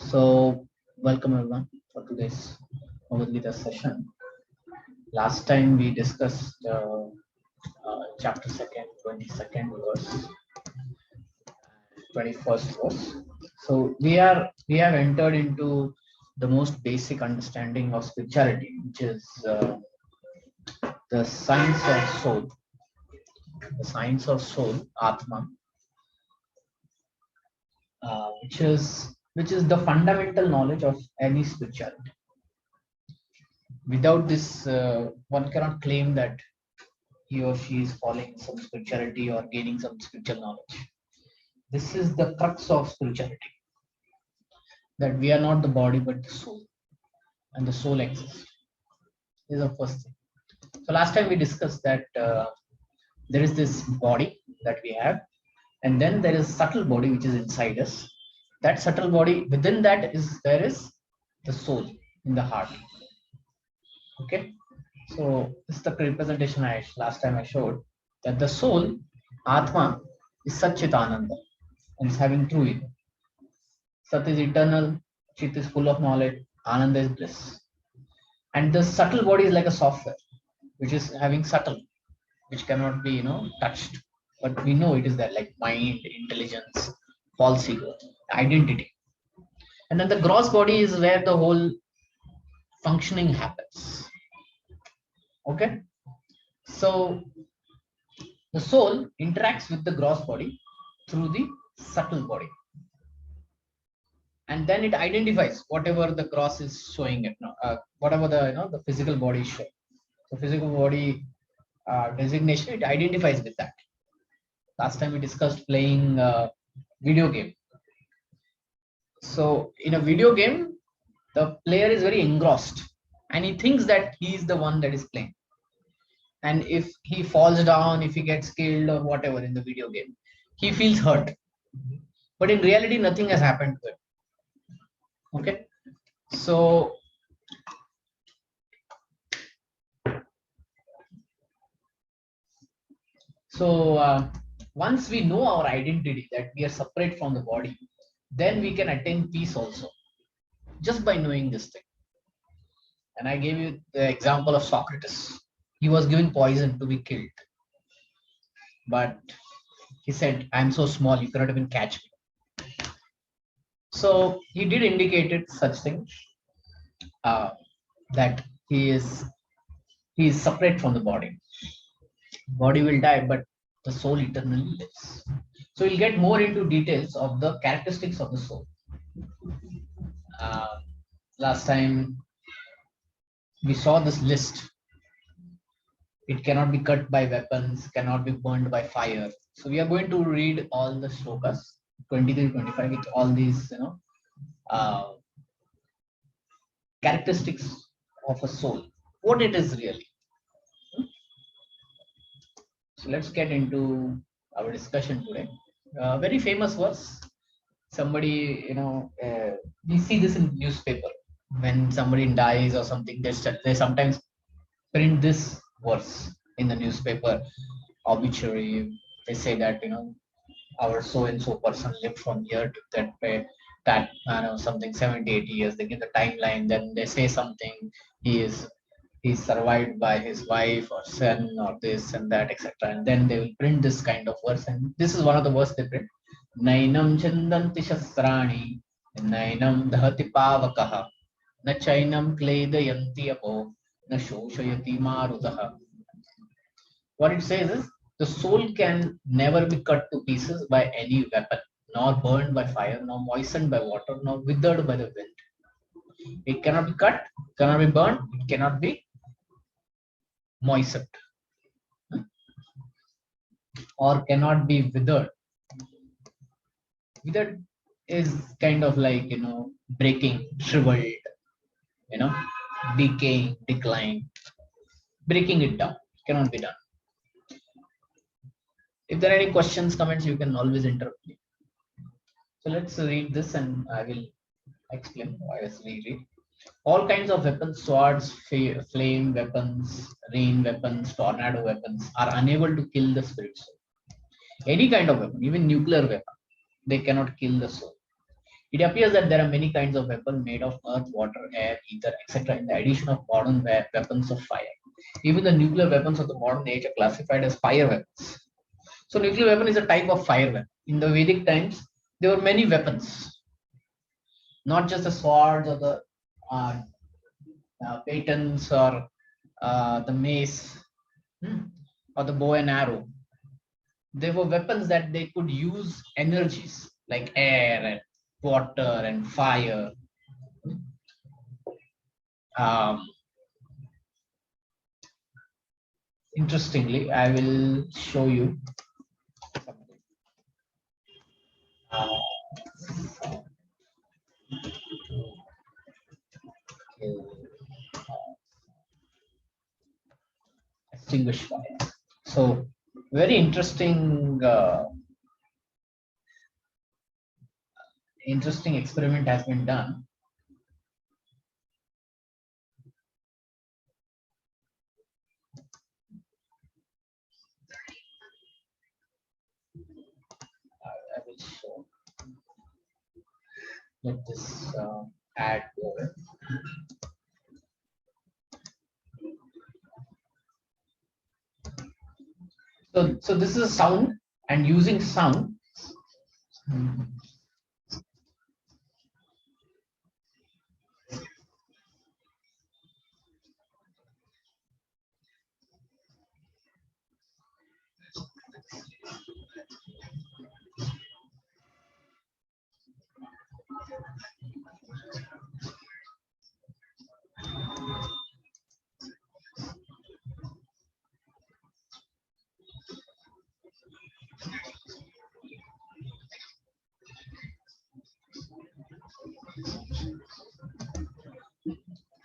So, welcome everyone for today's Bhagavad Gita session. Last time we discussed chapter second, 22nd verse, 21st verse. So we have entered into the most basic understanding of spirituality, which is the science of soul. The science of soul, Atma, which is the fundamental knowledge of any spirituality. Without this, one cannot claim that he or she is following some spirituality or gaining some spiritual knowledge. This is the crux of spirituality, that we are not the body but the soul, and the soul exists. This is the first thing. So last time we discussed that there is this body that we have, and then there is subtle body which is inside us. That subtle body, within that is there is the soul in the heart. Okay, so this is the representation last time I showed, that the soul, Atma, is Satchit Ananda and is having true ego. Sat is eternal, Chit is full of knowledge, Ananda is bliss. And the subtle body is like a software, which is having subtle, which cannot be touched. But we know it is there, like mind, intelligence, false ego, identity. And then the gross body is where the whole functioning happens. Okay, so the soul interacts with the gross body through the subtle body, and then it identifies whatever the gross is showing it now, whatever the physical body is showing. So physical body designation, it identifies with that. Last time we discussed playing video game. So in a video game, the player is very engrossed and he thinks that he is the one that is playing. And if he falls down, if he gets killed or whatever in the video game, he feels hurt. But in reality, nothing has happened to him. Okay, so once we know our identity, that we are separate from the body, then we can attain peace also, just by knowing this thing. And I gave you the example of Socrates. He was given poison to be killed, but he said, "I'm so small, you cannot even catch me." So he did indicate such things, that he is separate from the body. Body will die, but the soul eternally lives. So we'll get more into details of the characteristics of the soul. Last time we saw this list. It cannot be cut by weapons, cannot be burned by fire. So we are going to read all the shlokas, 23, 25, with all these, characteristics of a soul, what it is really. So let's get into our discussion today. Very famous verse. Somebody, we see this in newspaper. When somebody dies or something, they sometimes print this verse in the newspaper obituary. They say that our so and so person lived from here to that something 70, 80 years. They give the timeline, then they say something, he's survived by his wife or son or this and that, etc. And then they will print this kind of verse, and this is one of the verse they print. Nainam chandanti shastrani, nainam dhati pavakaha, na chainam kledayanti apo, na shoshayati marutaha. What it says is, the soul can never be cut to pieces by any weapon, nor burned by fire, nor moistened by water, nor withered by the wind. It cannot be cut, cannot be burned, it cannot be moistened, or cannot be withered. Withered is kind of like, breaking, shriveled, decaying, decline, breaking it down. Cannot be done. If there are any questions, comments, you can always interrupt me. So let's read this and I will explain why I read. All kinds of weapons, swords, flame weapons, rain weapons, tornado weapons, are unable to kill the spirit soul. Any kind of weapon, even nuclear weapon, they cannot kill the soul. It appears that there are many kinds of weapons made of earth, water, air, ether, etc. in the addition of modern weapons of fire. Even the nuclear weapons of the modern age are classified as fire weapons. So nuclear weapon is a type of fire weapon. In the Vedic times, there were many weapons, not just the swords or the uh, batons or the mace, or the bow and arrow. They were weapons that they could use energies like air and water and fire. Um, Interestingly, I will show you something. Uh, Extinguish fire. So, very interesting experiment has been done. I will show. Let this add over. So this is a sound, and using sound.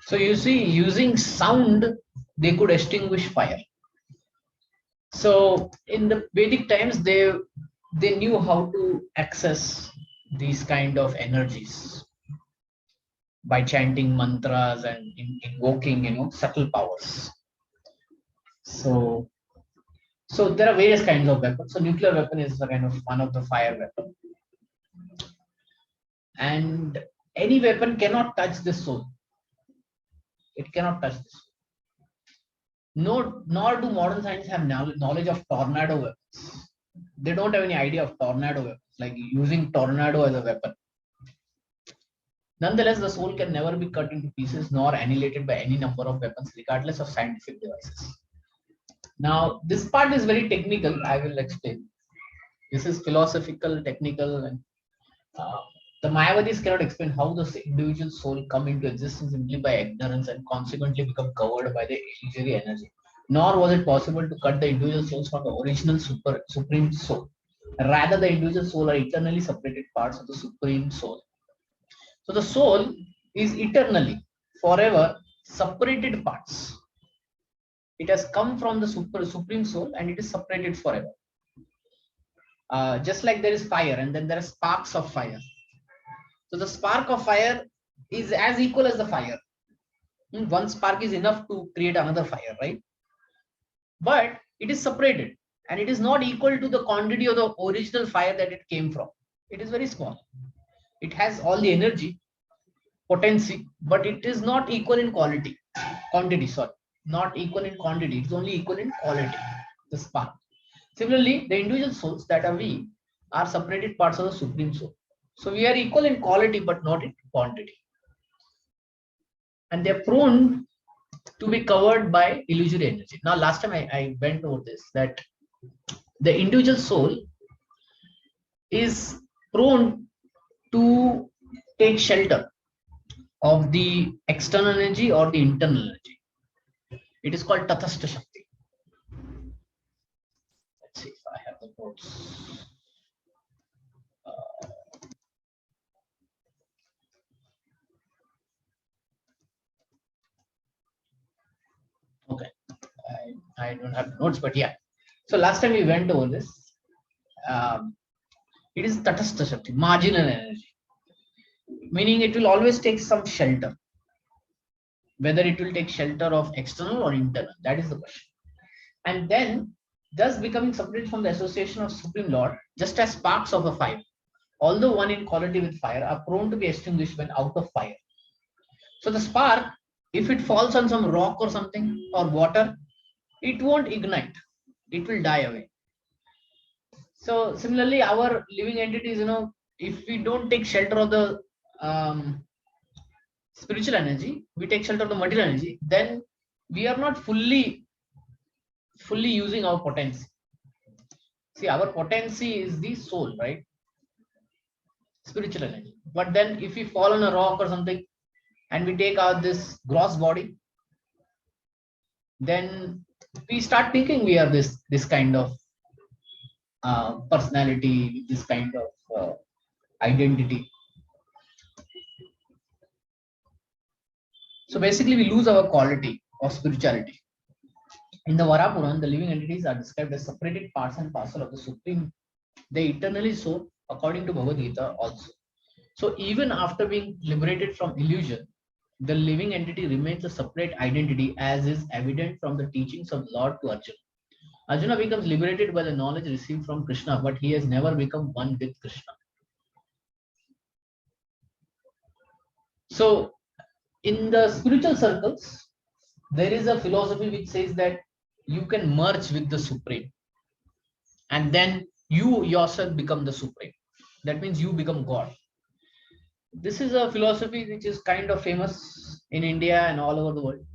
So you see, using sound, they could extinguish fire. So in the Vedic times, they knew how to access these kind of energies by chanting mantras and invoking, subtle powers. So there are various kinds of weapons. So nuclear weapon is a kind of one of the fire weapon, and any weapon cannot touch the soul. It cannot touch the soul. Nor do modern science have knowledge of tornado weapons. They don't have any idea of tornado weapons, like using tornado as a weapon. Nonetheless, the soul can never be cut into pieces nor annihilated by any number of weapons, regardless of scientific devices. Now, this part is very technical. I will explain. This is philosophical, technical, and the Mayavadis cannot explain how the individual soul come into existence simply by ignorance and consequently become covered by the illusory energy. Nor was it possible to cut the individual souls from the original supreme soul. Rather, the individual soul are eternally separated parts of the supreme soul. So the soul is eternally, forever separated parts. It has come from the supreme soul and it is separated forever. Just like there is fire and then there are sparks of fire. So the spark of fire is as equal as the fire. One spark is enough to create another fire, right? But it is separated and it is not equal to the quantity of the original fire that it came from. It is very small. It has all the energy, potency, but it is not equal in quantity, not equal in quantity. It's only equal in quality, the spark. Similarly, the individual souls that are we are separated parts of the supreme soul. So we are equal in quality, but not in quantity. And they're prone to be covered by illusory energy. Now, last time I went over this, that the individual soul is prone to take shelter of the external energy or the internal energy. It is called Tathastha Shakti. Let's see if I have the notes. Okay, I don't have notes, but yeah. So last time we went over this. It is Tatastha Shakti, marginal energy, meaning it will always take some shelter. Whether it will take shelter of external or internal, that is the question. And then, thus becoming separate from the association of Supreme Lord, just as sparks of a fire. although one in quality with fire, are prone to be extinguished when out of fire. So the spark, if it falls on some rock or something or water, it won't ignite. It will die away. So similarly, our living entities, if we don't take shelter of the um, spiritual energy, we take shelter of the material energy, then we are not fully using our potency. See, our potency is the soul, right? Spiritual energy. But then if we fall on a rock or something and we take out this gross body, then we start thinking we are this kind of personality, this kind of identity. So basically, we lose our quality of spirituality. In the Varapuran, the living entities are described as separated parts and parcel of the Supreme. They eternally soar, according to Bhagavad Gita also. So even after being liberated from illusion, the living entity remains a separate identity, as is evident from the teachings of Lord to Arjuna. Arjuna becomes liberated by the knowledge received from Krishna, but he has never become one with Krishna. So in the spiritual circles, there is a philosophy which says that you can merge with the Supreme, and then you yourself become the Supreme. That means you become God. This is a philosophy which is kind of famous in India and all over the world.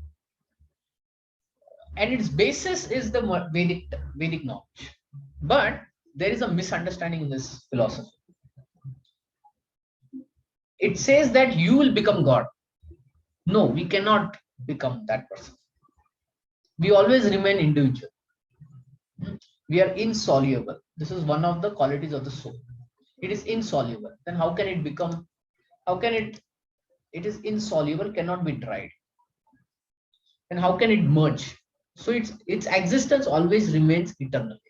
And its basis is the Vedic knowledge. But there is a misunderstanding in this philosophy. It says that you will become God. No, we cannot become that person. We always remain individual. We are insoluble. This is one of the qualities of the soul. It is insoluble. Then how can it become? How can it? It is insoluble, cannot be dried. And how can it merge? So its existence always remains eternally.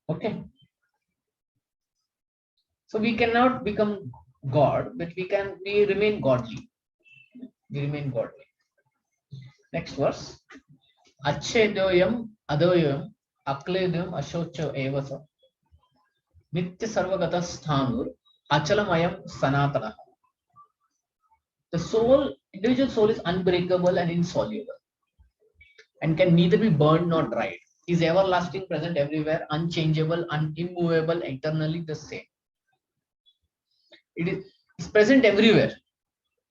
Okay. So we cannot become God, but we remain godly. We remain godly. Next verse. Acchedoyam adoyam akledam ashocha evasa nitya sarvagata sthanur achalamayam sanatana. The soul, individual soul is unbreakable and insoluble and can neither be burned nor dried. Is everlasting, present everywhere, unchangeable, immovable, eternally the same. It is present everywhere.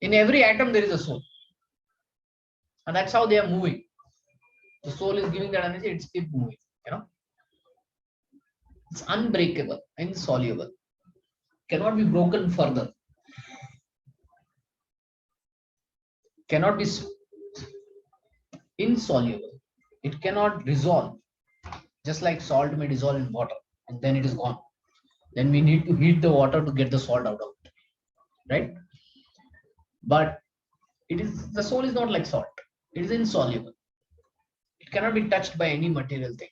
In every atom there is a soul. And that's how they are moving. The soul is giving that energy, it's keep moving. It's unbreakable, insoluble, cannot be broken further, cannot be insoluble. It cannot dissolve, just like salt may dissolve in water and then it is gone. Then we need to heat the water to get the salt out of it, right? But the soul is not like salt. It is insoluble. It cannot be touched by any material thing.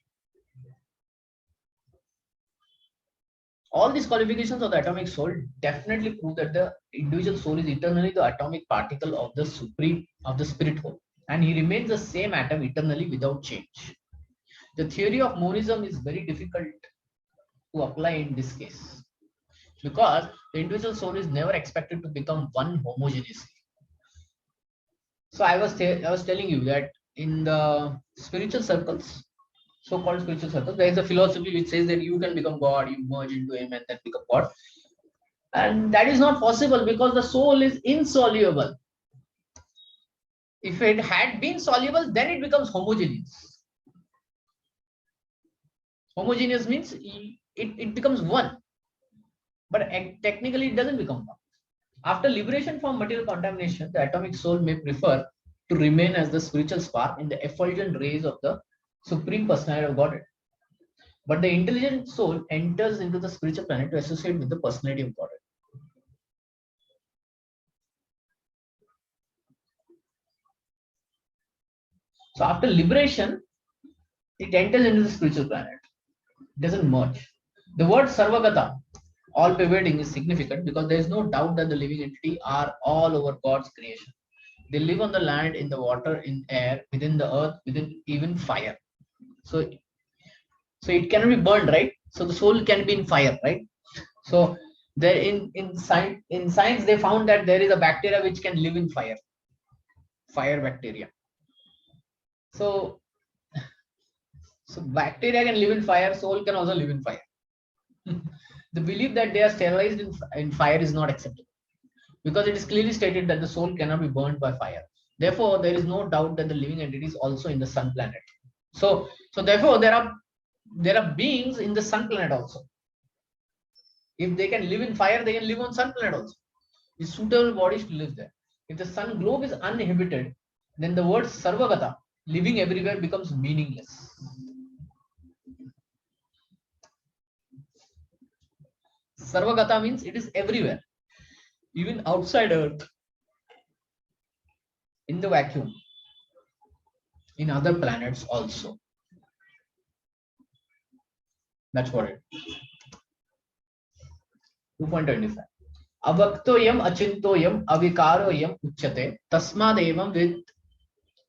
All these qualifications of the atomic soul definitely prove that the individual soul is eternally the atomic particle of the supreme, of the spirit whole, and he remains the same atom eternally without change. The theory of monism is very difficult to apply in this case because the individual soul is never expected to become one homogeneously. So I was telling you that in the spiritual circles, so-called spiritual circles, there is a philosophy which says that you can become God, you merge into him and then become God. And that is not possible because the soul is insoluble. If it had been soluble, then it becomes homogeneous. Homogeneous means it becomes one. But technically it doesn't become one. After liberation from material contamination, the atomic soul may prefer to remain as the spiritual spark in the effulgent rays of the Supreme Personality of Godhead. But the intelligent soul enters into the spiritual planet to associate with the personality of Godhead. So after liberation, it enters into the spiritual planet. It doesn't merge. The word Sarvagata, all pervading, is significant because there is no doubt that the living entity are all over God's creation. They live on the land, in the water, in air, within the earth, within even fire. So it cannot be burned, right? So the soul can be in fire, right? So there in science they found that there is a bacteria which can live in fire bacteria. So bacteria can live in fire, soul can also live in fire. The belief that they are sterilized in fire is not acceptable, because it is clearly stated that the soul cannot be burned by fire. Therefore, there is no doubt that the living entity is also in the sun planet. So therefore, there are beings in the sun planet also. If they can live in fire, they can live on sun planet also. It's suitable bodies to live there. If the sun globe is uninhibited, then the word sarvagata, living everywhere, becomes meaningless. Sarvagata means it is everywhere, even outside Earth, in the vacuum, in other planets also. That's what it is. 2.25. Avaktoyam achintoyam avikaroyam uchyate tasmadevam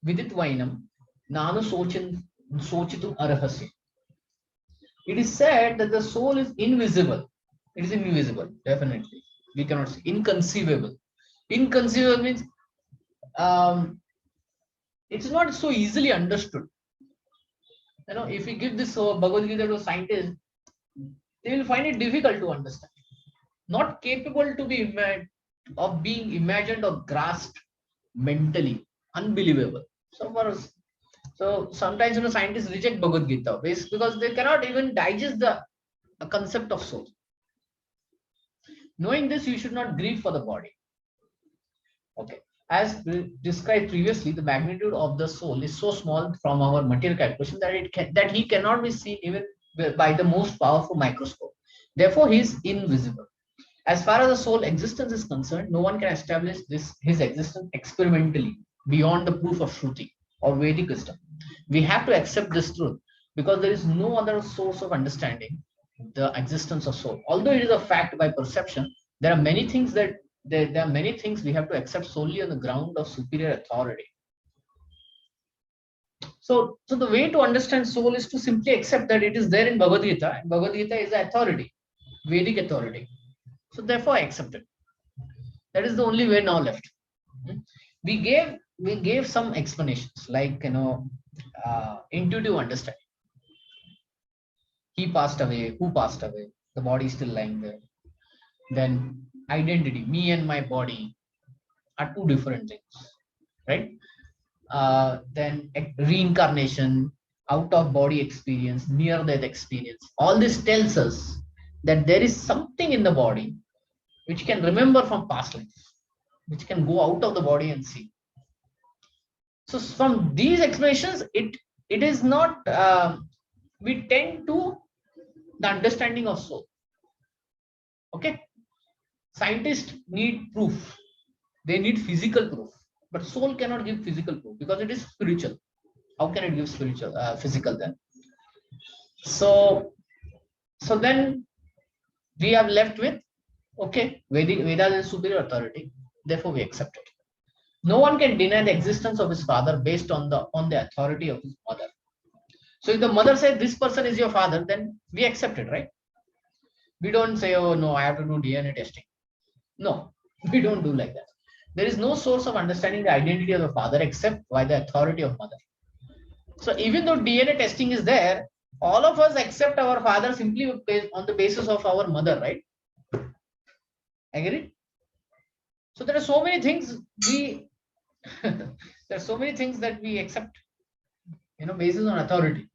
viditvainam nanu sochitum arhasi. It is said that the soul is invisible. It is invisible, definitely. We cannot see. Inconceivable. Inconceivable means it's not so easily understood. If we give this Bhagavad Gita to a scientist, they will find it difficult to understand. Not capable to be of being imagined or grasped mentally. Unbelievable. So sometimes scientists reject Bhagavad Gita because they cannot even digest the concept of soul. Knowing this, you should not grieve for the body. Okay. As described previously, the magnitude of the soul is so small from our material calculation that he cannot be seen even by the most powerful microscope. Therefore, he is invisible. As far as the soul existence is concerned, no one can establish his existence experimentally beyond the proof of Shruti or Vedic wisdom. We have to accept this truth because there is no other source of understanding the existence of soul. Although it is a fact by perception, there are many things we have to accept solely on the ground of superior authority. So the way to understand soul is to simply accept that it is there in Bhagavad Gita, and Bhagavad Gita is the authority, Vedic authority. So therefore, I accept it. That is the only way now left. We gave some explanations like intuitive understanding. He passed away. Who passed away? The body is still lying there. Then identity, me and my body, are two different things, right? Then reincarnation, out of body experience, near death experience. All this tells us that there is something in the body which can remember from past life, which can go out of the body and see. So from these explanations, it is not, we tend to the understanding of soul. Okay. Scientists need proof. They need physical proof. But soul cannot give physical proof because it is spiritual. How can it give spiritual, physical then? So then we are left with, okay, Vedas is superior authority. Therefore, we accept it. No one can deny the existence of his father based on the authority of his mother. So if the mother says this person is your father, then we accept it, right? We don't say, oh no, I have to do DNA testing. No, we don't do like that. There is no source of understanding the identity of the father except by the authority of mother. So even though DNA testing is there, all of us accept our father simply on the basis of our mother, right? Agree? So there are so many things there are so many things that we accept, basis on authority.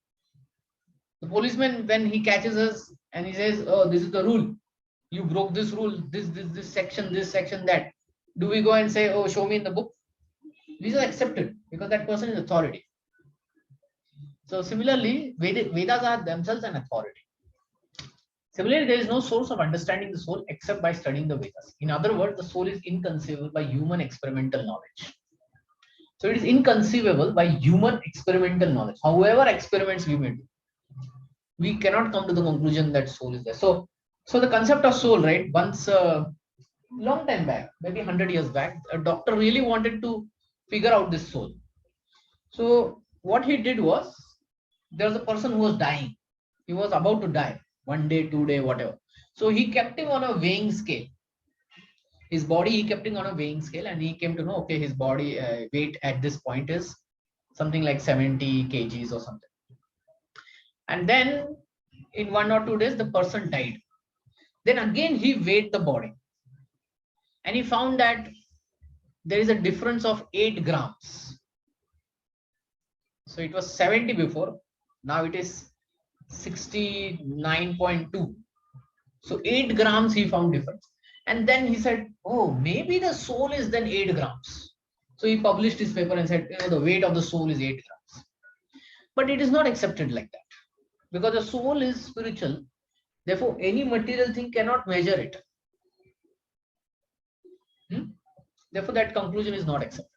The policeman, when he catches us and he says, oh, this is the rule, you broke this rule, this section, that. Do we go and say, oh, show me in the book? These are accepted because that person is authority. So similarly, Vedas are themselves an authority. Similarly, there is no source of understanding the soul except by studying the Vedas. In other words, the soul is inconceivable by human experimental knowledge. So it is inconceivable by human experimental knowledge. However experiments we may do, we cannot come to the conclusion that soul is there. So the concept of soul, right? Once long time back, maybe 100 years back, a doctor really wanted to figure out this soul. So what he did was, there was a person who was dying. He was about to die. 1 day, 2 day, whatever. So he kept him on a weighing scale. His body, he kept him on a weighing scale, and he came to know, okay, his body weight at this point is something like 70 kgs or something. And then in 1 or 2 days, the person died. Then again, he weighed the body, and he found that there is a difference of 8 grams. So it was 70 before, now it is 69.2. So 8 grams he found difference. And then he said, oh, maybe the soul is then 8 grams. So he published his paper and said, the weight of the soul is 8 grams. But it is not accepted like that, because the soul is spiritual. Therefore, any material thing cannot measure it. Therefore, that conclusion is not accepted.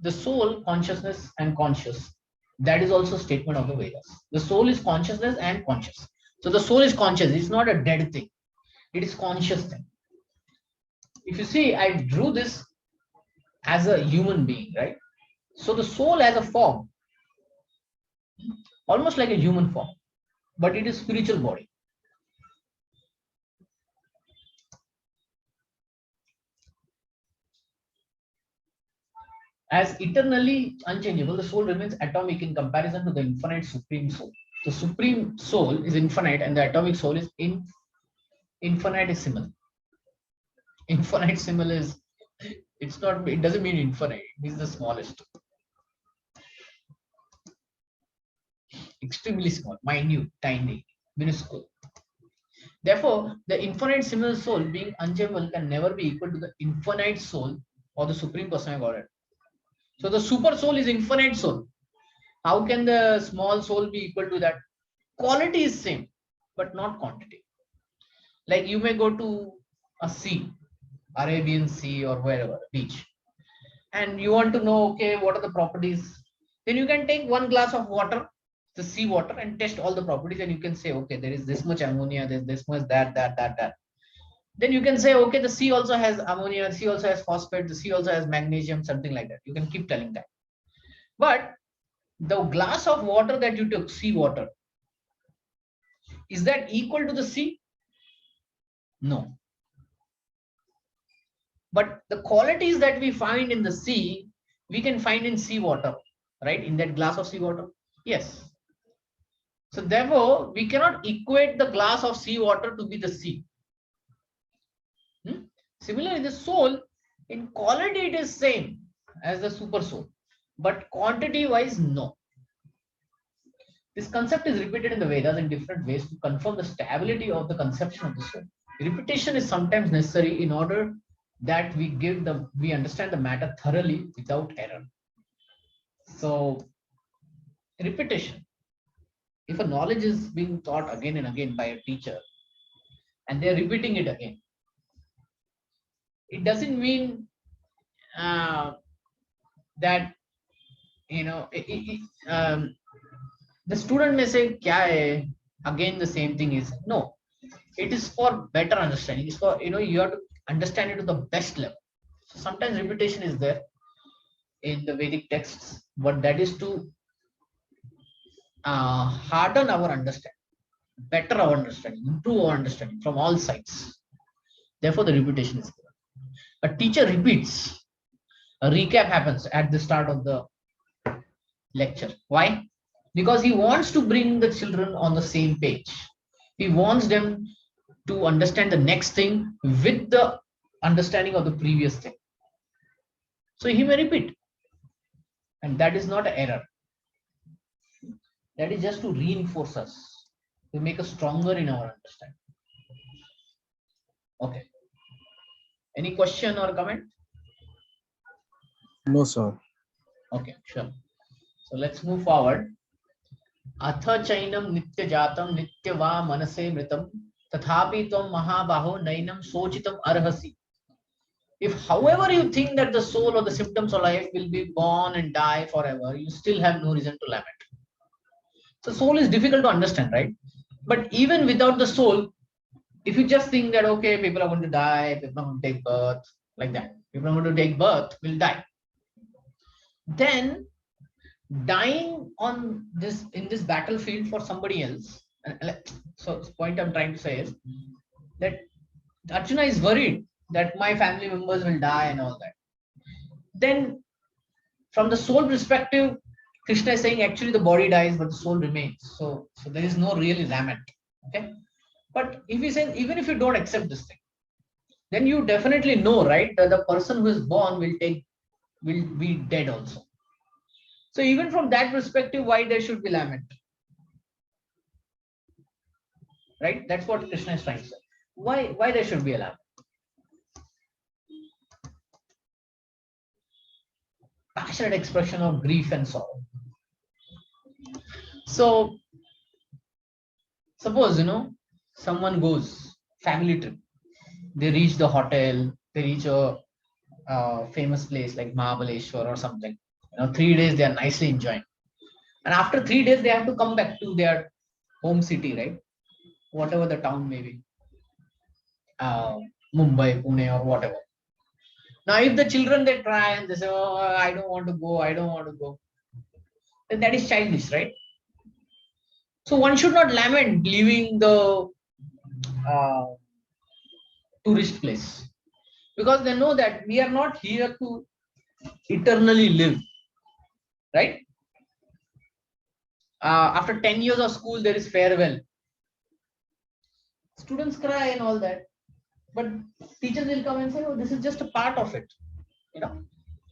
The soul, consciousness, and conscious. That is also a statement of the Vedas. The soul is consciousness and conscious. So the soul is conscious. It's not a dead thing. It is conscious thing. If you see, I drew this as a human being, right? So the soul has a form, almost like a human form, but it is spiritual body. As eternally unchangeable, the soul remains atomic in comparison to the infinite supreme soul. The supreme soul is infinite, and the atomic soul is infinitesimal. Infinitesimal is, it's not, it doesn't mean infinite, it means the smallest. Extremely small, minute, tiny, minuscule. Therefore, the infinitesimal soul, being unchangeable, can never be equal to the infinite soul or the supreme person of Godhead. So the super soul is infinite soul. How can the small soul be equal to that? Quality is same, but not quantity. Like you may go to a sea, Arabian Sea or wherever, beach, and you want to know, okay, what are the properties? Then you can take one glass of water, the sea water, and test all the properties, and you can say, okay, there is this much ammonia, there's this much that. Then you can say, okay, the sea also has ammonia, the sea also has phosphate, the sea also has magnesium, something like that. You can keep telling that. But the glass of water that you took, sea water, is that equal to the sea? No. But the qualities that we find in the sea, we can find in sea water, right? In that glass of sea water. Yes. So therefore, we cannot equate the glass of sea water to be the sea. Similarly, the soul, in quality, it is same as the super soul, but quantity wise, no. This concept is repeated in the Vedas in different ways to confirm the stability of the conception of the soul. Repetition is sometimes necessary in order that we understand the matter thoroughly without error. So, repetition. If a knowledge is being taught again and again by a teacher, and they are repeating it again, it doesn't mean that the student may say, "Kya hai?" Again, the same thing is no. It is for better understanding. It's for you have to understand it to the best level. So sometimes repetition is there in the Vedic texts, but that is to harden our understanding, better our understanding, improve our understanding from all sides. Therefore, the repetition is there. A teacher repeats. A recap happens at the start of the lecture. Why? Because he wants to bring the children on the same page. He wants them to understand the next thing with the understanding of the previous thing. So he may repeat. And that is not an error. That is just to reinforce us, to make us stronger in our understanding. Okay. Any question or comment? No, sir. Okay, sure. So let's move forward. Atha chainam nitya jatam nitya va manase mritam tathapi tvam mahabaho nainam sochitam arhasi. If however you think that the soul or the symptoms of life will be born and die forever, you still have no reason to lament. So soul is difficult to understand, right? But even without the soul, if you just think that, okay, people are going to die, people are going to take birth, like that, people are going to take birth, will die. Then dying on this, in this battlefield for somebody else, So the point I'm trying to say is that Arjuna is worried that my family members will die and all that. Then from the soul perspective, Krishna is saying actually the body dies, but the soul remains. So there is no really lament. Okay. But if you say, even if you don't accept this thing, then you definitely know, right, that the person who is born will be dead also. So even from that perspective, why there should be lament? Right? That's what Krishna is trying to say. Why there should be a lament? Passionate expression of grief and sorrow. So suppose someone goes family trip, they reach the hotel, they reach a famous place like Mahabaleshwar or something. 3 days they are nicely enjoying, and after 3 days they have to come back to their home city, right? Whatever the town may be, uh, Mumbai, Pune, or whatever. Now if the children they try and they say, oh, I don't want to go, I don't want to go, then that is childish, right? So one should not lament leaving the uh, tourist place, because they know that we are not here to eternally live, right? After 10 years of school there is farewell, students cry and all that, but teachers will come and say, oh, this is just a part of it. you know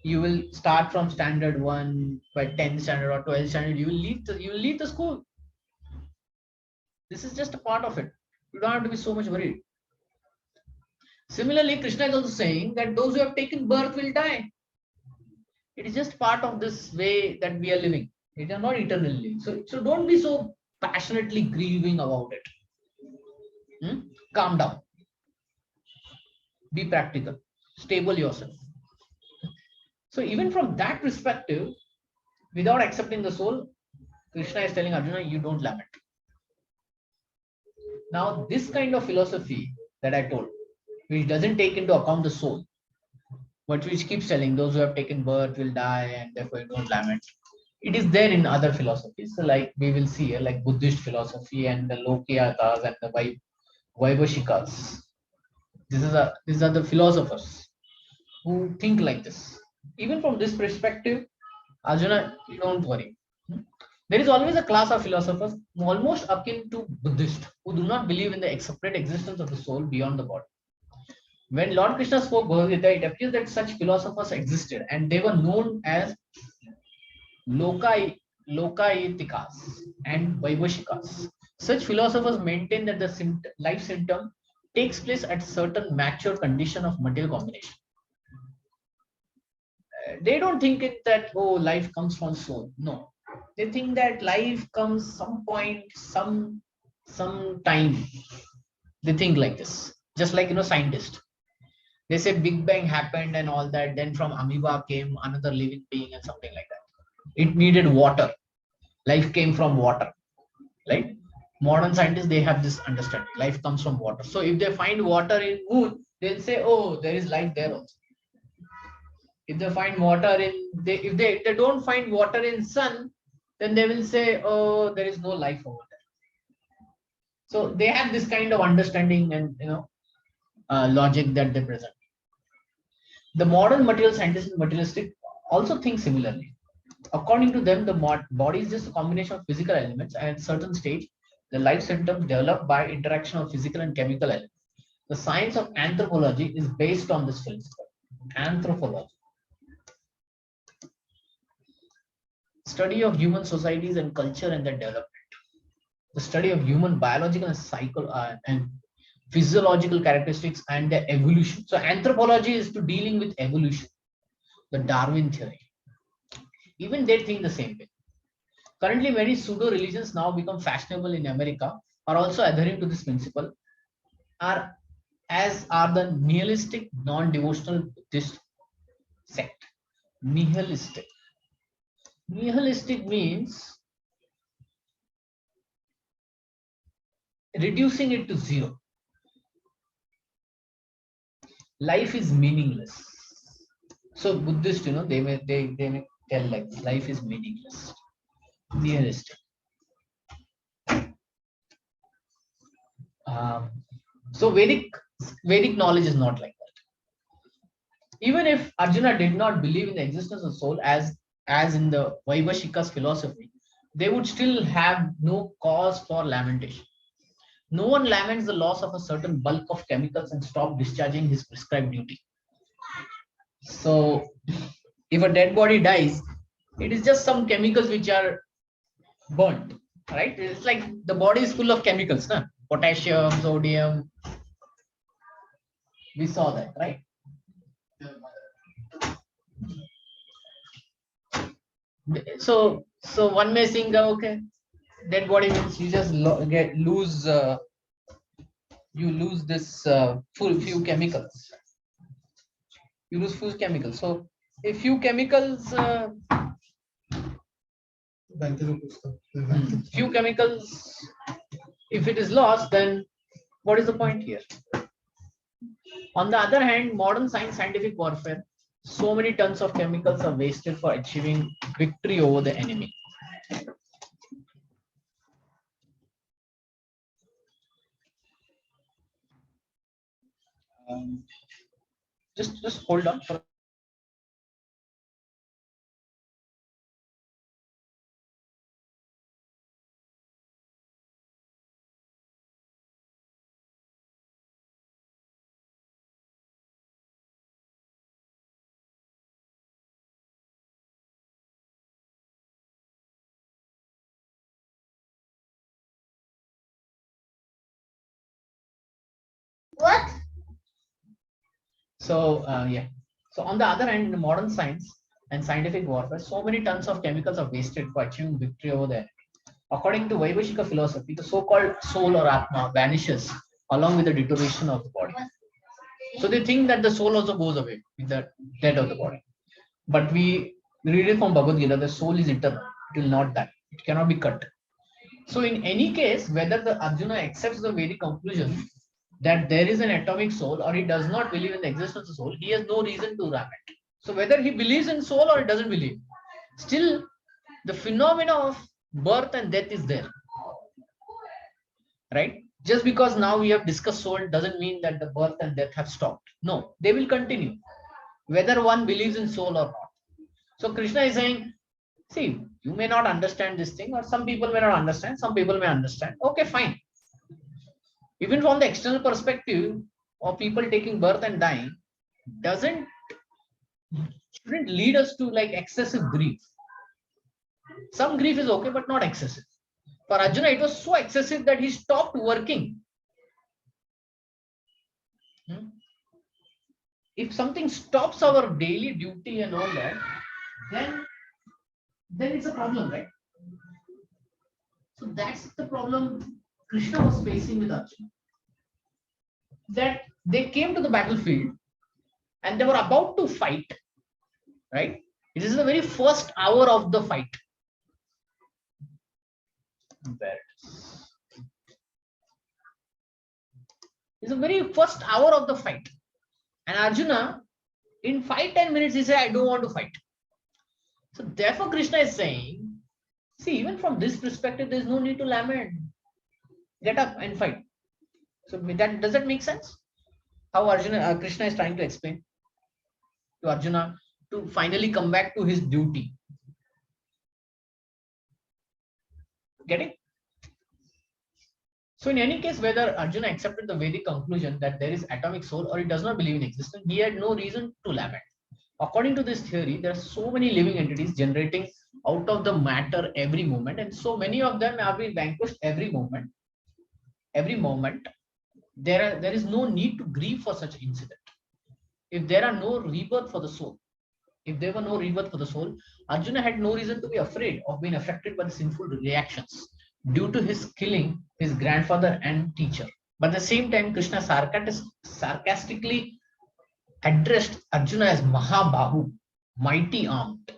you will start from standard 1, by 10th standard or 12th standard you will leave the school. This is just a part of it. You don't have to be so much worried. Similarly, Krishna is also saying that those who have taken birth will die. It is just part of this way that we are living. It is not eternally. So don't be so passionately grieving about it. Calm down. Be practical. Stable yourself. So even from that perspective, without accepting the soul, Krishna is telling Arjuna, you don't lament. Now, this kind of philosophy that I told, which doesn't take into account the soul, but which keeps telling those who have taken birth will die and therefore you don't lament. It is there in other philosophies. So like we will see here, like Buddhist philosophy and the Lokyatas and the Vaibhashikas. These are the philosophers who think like this. Even from this perspective, Arjuna, you don't worry. There is always a class of philosophers almost akin to Buddhist who do not believe in the separate existence of the soul beyond the body. When Lord Krishna spoke Bhagavad Gita, it appears that such philosophers existed and they were known as Lokayitikas and Vaibhashikas. Such philosophers maintain that the life symptom takes place at certain mature condition of material combination. They don't think it that, oh, life comes from soul. No, they think that life comes some point, some time. They think like this, just like scientists. They say Big Bang happened and all that. Then from amoeba came another living being and something like that. It needed water. Life came from water, right? Modern scientists, they have this understanding. Life comes from water. So if they find water in moon, they'll say, oh, there is life there also. If they find water if they don't find water in sun, then they will say, oh, there is no life over there. So they have this kind of understanding and logic that they present. The modern material scientists and materialistic also think similarly. According to them, the body is just a combination of physical elements, and at a certain stage, the life symptoms develop by interaction of physical and chemical elements. The science of anthropology is based on this principle. Anthropology. Study of human societies and culture and their development. The study of human biological and and physiological characteristics and their evolution. So anthropology is to dealing with evolution, the Darwin theory. Even they think the same way. Currently, many pseudo religions now become fashionable in America are also adhering to this principle, as are the nihilistic, non-devotional Buddhist sect. Nihilistic. Nihilistic means reducing it to zero. Life is meaningless. So Buddhist, they may tell like life is meaningless. Nihilistic. So Vedic knowledge is not like that. Even if Arjuna did not believe in the existence of soul, as in the Vaibhashika's philosophy, they would still have no cause for lamentation. No one laments the loss of a certain bulk of chemicals and stop discharging his prescribed duty. So, if a dead body dies, it is just some chemicals which are burnt, right? It's like the body is full of chemicals, na? Potassium, sodium. We saw that, right? So one may think, okay, dead body means you just lose this full few chemicals. You lose few chemicals. So if few chemicals, few chemicals, if it is lost, then what is the point here? On the other hand, modern scientific warfare, so many tons of chemicals are wasted for achieving victory over the enemy. Just hold on for. What? So yeah. So on the other hand, in modern science and scientific warfare, so many tons of chemicals are wasted for achieving victory over the enemy. According to Vaibhashika philosophy, the so-called soul or Atma vanishes along with the deterioration of the body. So they think that the soul also goes away with the death of the body. But we read it from Bhagavad Gita, the soul is eternal. It will not die. It cannot be cut. So in any case, whether the Arjuna accepts the Vedic conclusion that there is an atomic soul or he does not believe in the existence of soul, he has no reason to lament. So whether he believes in soul or he doesn't believe, still the phenomena of birth and death is there. Right? Just because now we have discussed soul doesn't mean that the birth and death have stopped. No, they will continue, whether one believes in soul or not. So Krishna is saying, see, you may not understand this thing, or some people may not understand, some people may understand. Okay, fine. Even from the external perspective of people taking birth and dying, doesn't shouldn't lead us to like excessive grief. Some grief is okay, but not excessive. For Arjuna, it was so excessive that he stopped working. If something stops our daily duty and all that, then it's a problem, right? So that's the problem Krishna was facing with Arjuna. That they came to the battlefield and they were about to fight, right? It is the very first hour of the fight. It's the very first hour of the fight. And Arjuna, in 5-10 minutes, he said, I don't want to fight. So therefore, Krishna is saying, see, even from this perspective, there is no need to lament. Get up and fight. So that does that make sense? How Arjuna, Krishna is trying to explain to Arjuna to finally come back to his duty. Get it? So in any case, whether Arjuna accepted the Vedic conclusion that there is atomic soul or he does not believe in existence, he had no reason to lament. According to this theory, there are so many living entities generating out of the matter every moment, and so many of them have been vanquished every moment. Every moment, there is no need to grieve for such incident. If there are no rebirth for the soul, if there were no rebirth for the soul, Arjuna had no reason to be afraid of being affected by the sinful reactions due to his killing his grandfather and teacher. But at the same time, Krishna sarcastically addressed Arjuna as Mahabahu, mighty armed,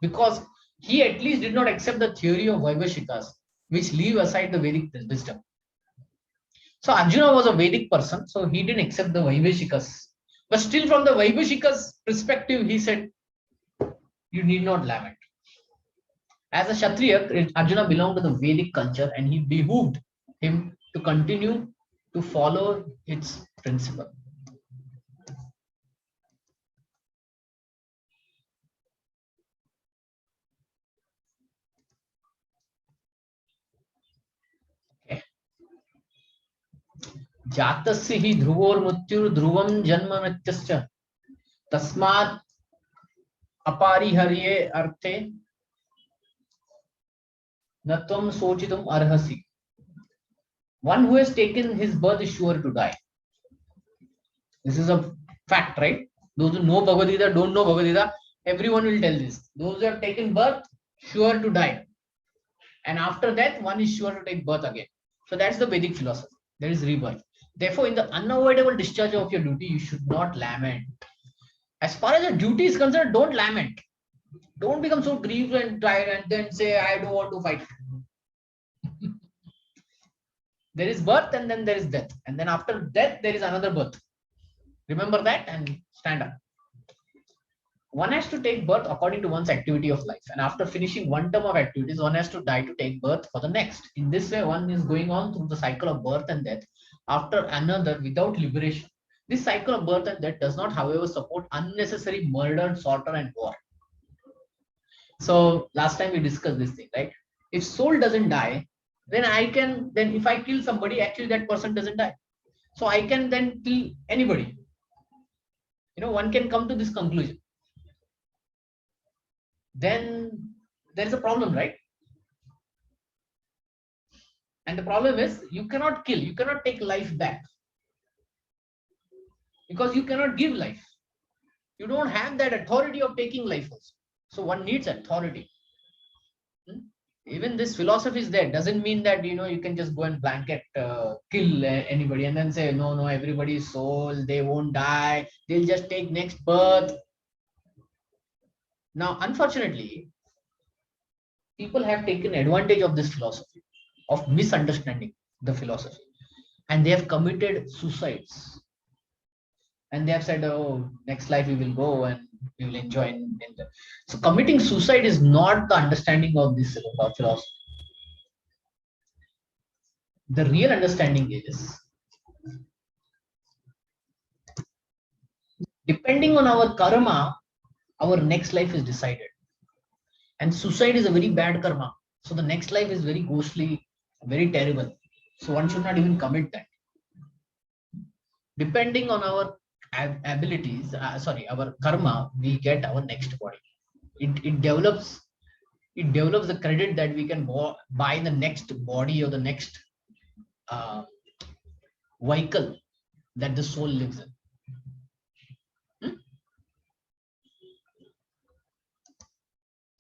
because he at least did not accept the theory of Vaibhashikas, which leave aside the Vedic wisdom. So Arjuna was a Vedic person, so he didn't accept the Vaibhashikas. But still, from the Vaibhashikas' perspective, he said, you need not lament. As a Kshatriya, Arjuna belonged to the Vedic culture and he behooved him to continue to follow its principle. Okay. Jatasya hi dhruvor mrityur dhruvam janma mrityascha tasmat अपरिहर्ये अर्थे न त्वं सोचितुम arhasi. One who has taken his birth is sure to die. This is a fact, right? Those who know Bhagavad Gita, don't know Bhagavad Gita, everyone will tell this. Those who have taken birth, sure to die. And after that, one is sure to take birth again. So that's the Vedic philosophy. There is rebirth. Therefore, in the unavoidable discharge of your duty, you should not lament. As far as the duty is concerned, don't lament. Don't become so grieved and tired and then say, I don't want to fight. There is birth and then there is death. And then after death, there is another birth. Remember that and stand up. One has to take birth according to one's activity of life. And after finishing one term of activities, one has to die to take birth for the next. In this way, one is going on through the cycle of birth and death after another without liberation. This cycle of birth and death does not, however, support unnecessary murder, slaughter, and war. So last time we discussed this thing, right? If soul doesn't die, then if I kill somebody, actually that person doesn't die. So I can then kill anybody. One can come to this conclusion. Then there is a problem, right? And the problem is you cannot kill, you cannot take life back because you cannot give life. You don't have that authority of taking life also. So one needs authority. Even this philosophy is there. Doesn't mean that you can just go and blanket kill anybody and then say no, everybody is soul, they won't die, they'll just take next birth. Now, unfortunately, people have taken advantage of this philosophy, of misunderstanding the philosophy, and they have committed suicides. And they have said, oh, next life we will go and we will enjoy. So committing suicide is not the understanding of this philosophy. The real understanding is, depending on our karma, our next life is decided. And suicide is a very bad karma. So the next life is very ghostly, very terrible. So one should not even commit that. Depending on our abilities, our karma, we get our next body. It develops the credit that we can buy the next body or the next vehicle that the soul lives in.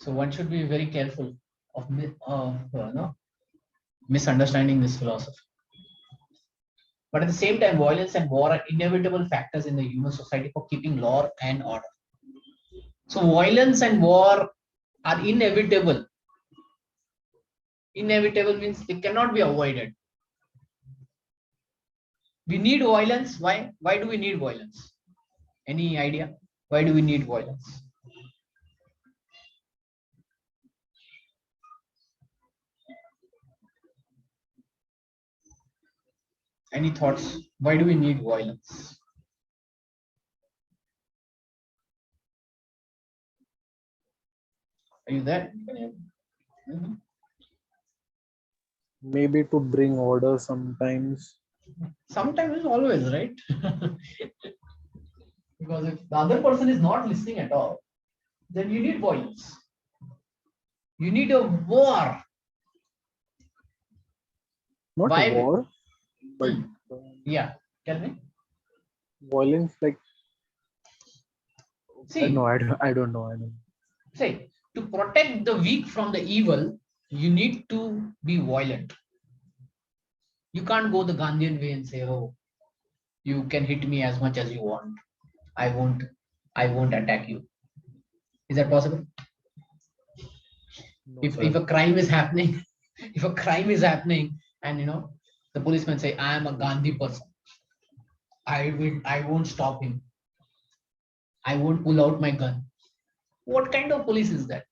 So one should be very careful of misunderstanding this philosophy. But at the same time, violence and war are inevitable factors in the human society for keeping law and order. So violence and war are inevitable. Inevitable means they cannot be avoided. We need violence. Why? Why do we need violence? Any idea? Why do we need violence? Any thoughts? Why do we need violence? Are you there? Mm-hmm. Maybe to bring order sometimes. Sometimes it's always, right? Because if the other person is not listening at all, then you need violence. You need a war. Not Why? a war, but yeah, tell me. Violence, like, See, no, I don't know. Say, to protect the weak from the evil, you need to be violent. You can't go the Gandhian way and say, oh, you can hit me as much as you want. I won't attack you. Is that possible? No, if a crime is happening, and the policeman say, I am a Gandhi person, I won't stop him. I won't pull out my gun. What kind of police is that?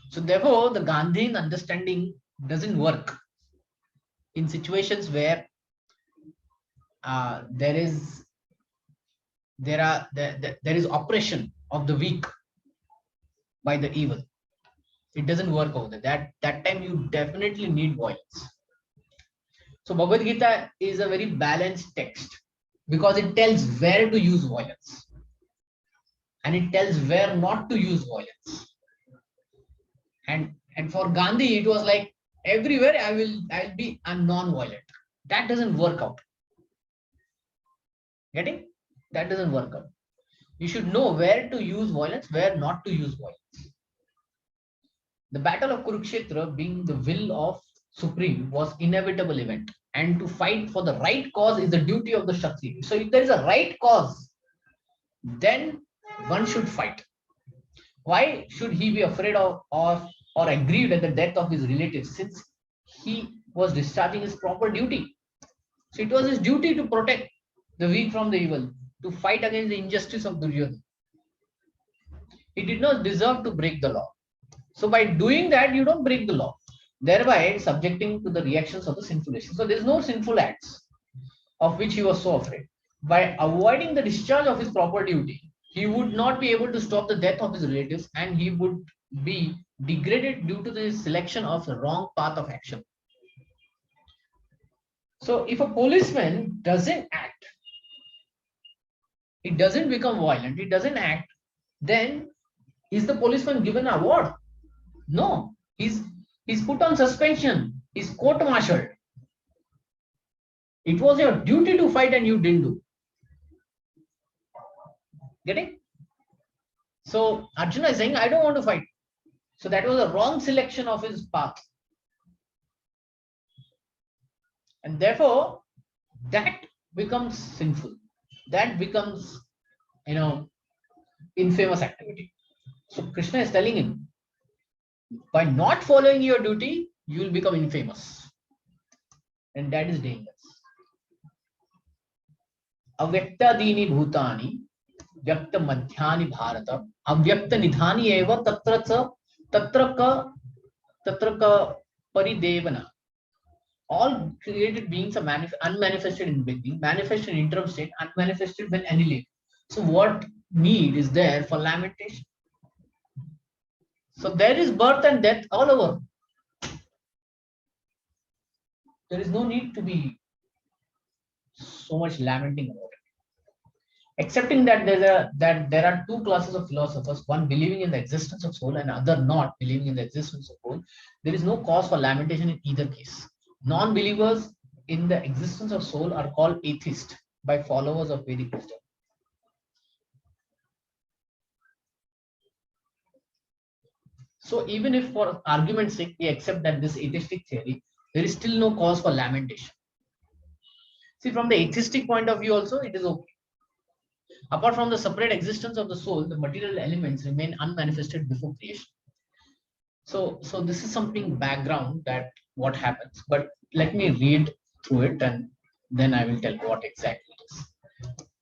So therefore, the Gandhian understanding doesn't work in situations where there is there is oppression of the weak by the evil. It doesn't work over there. That time you definitely need violence. So Bhagavad Gita is a very balanced text because it tells where to use violence and it tells where not to use violence. And for Gandhi, it was like everywhere I'll be a non-violent. That doesn't work out. Getting? That doesn't work out. You should know where to use violence, where not to use violence. The battle of Kurukshetra, being the will of Supreme, was inevitable event. And to fight for the right cause is the duty of the Kshatriya. So if there is a right cause, then one should fight. Why should he be afraid of or aggrieved at the death of his relatives, since he was discharging his proper duty? So it was his duty to protect the weak from the evil, to fight against the injustice of Duryodhana. He did not deserve to break the law. So by doing that, you don't break the law, thereby subjecting to the reactions of the sinful nature. So there's no sinful acts of which he was so afraid. By avoiding the discharge of his proper duty, he would not be able to stop the death of his relatives and he would be degraded due to the selection of the wrong path of action. So if a policeman doesn't act, it doesn't become violent, it doesn't act, then is the policeman given an award? No, he's put on suspension, he's court-martialed. It was your duty to fight and you didn't do. Getting? So Arjuna is saying, I don't want to fight. So that was a wrong selection of his path. And therefore, that becomes sinful. That becomes, infamous activity. So Krishna is telling him, by not following your duty, you will become infamous. And that is dangerous. Avyaktadini bhutani, vyakta madhyani bharata, avyakta nidhani eva tatra ka paridevana. All created beings are unmanifested in beginning, manifested in interim state, unmanifested when annihilated. So what need is there for lamentation? So there is birth and death all over. There is no need to be so much lamenting about it. Accepting that there are two classes of philosophers, one believing in the existence of soul and other not believing in the existence of soul, there is no cause for lamentation in either case. Non-believers in the existence of soul are called atheists by followers of Vedic wisdom. So even if for argument's sake we accept that this atheistic theory, there is still no cause for lamentation. See, from the atheistic point of view also, it is okay. Apart from the separate existence of the soul, the material elements remain unmanifested before creation. So this is something background that what happens, but let me read through it and then I will tell what exactly it is.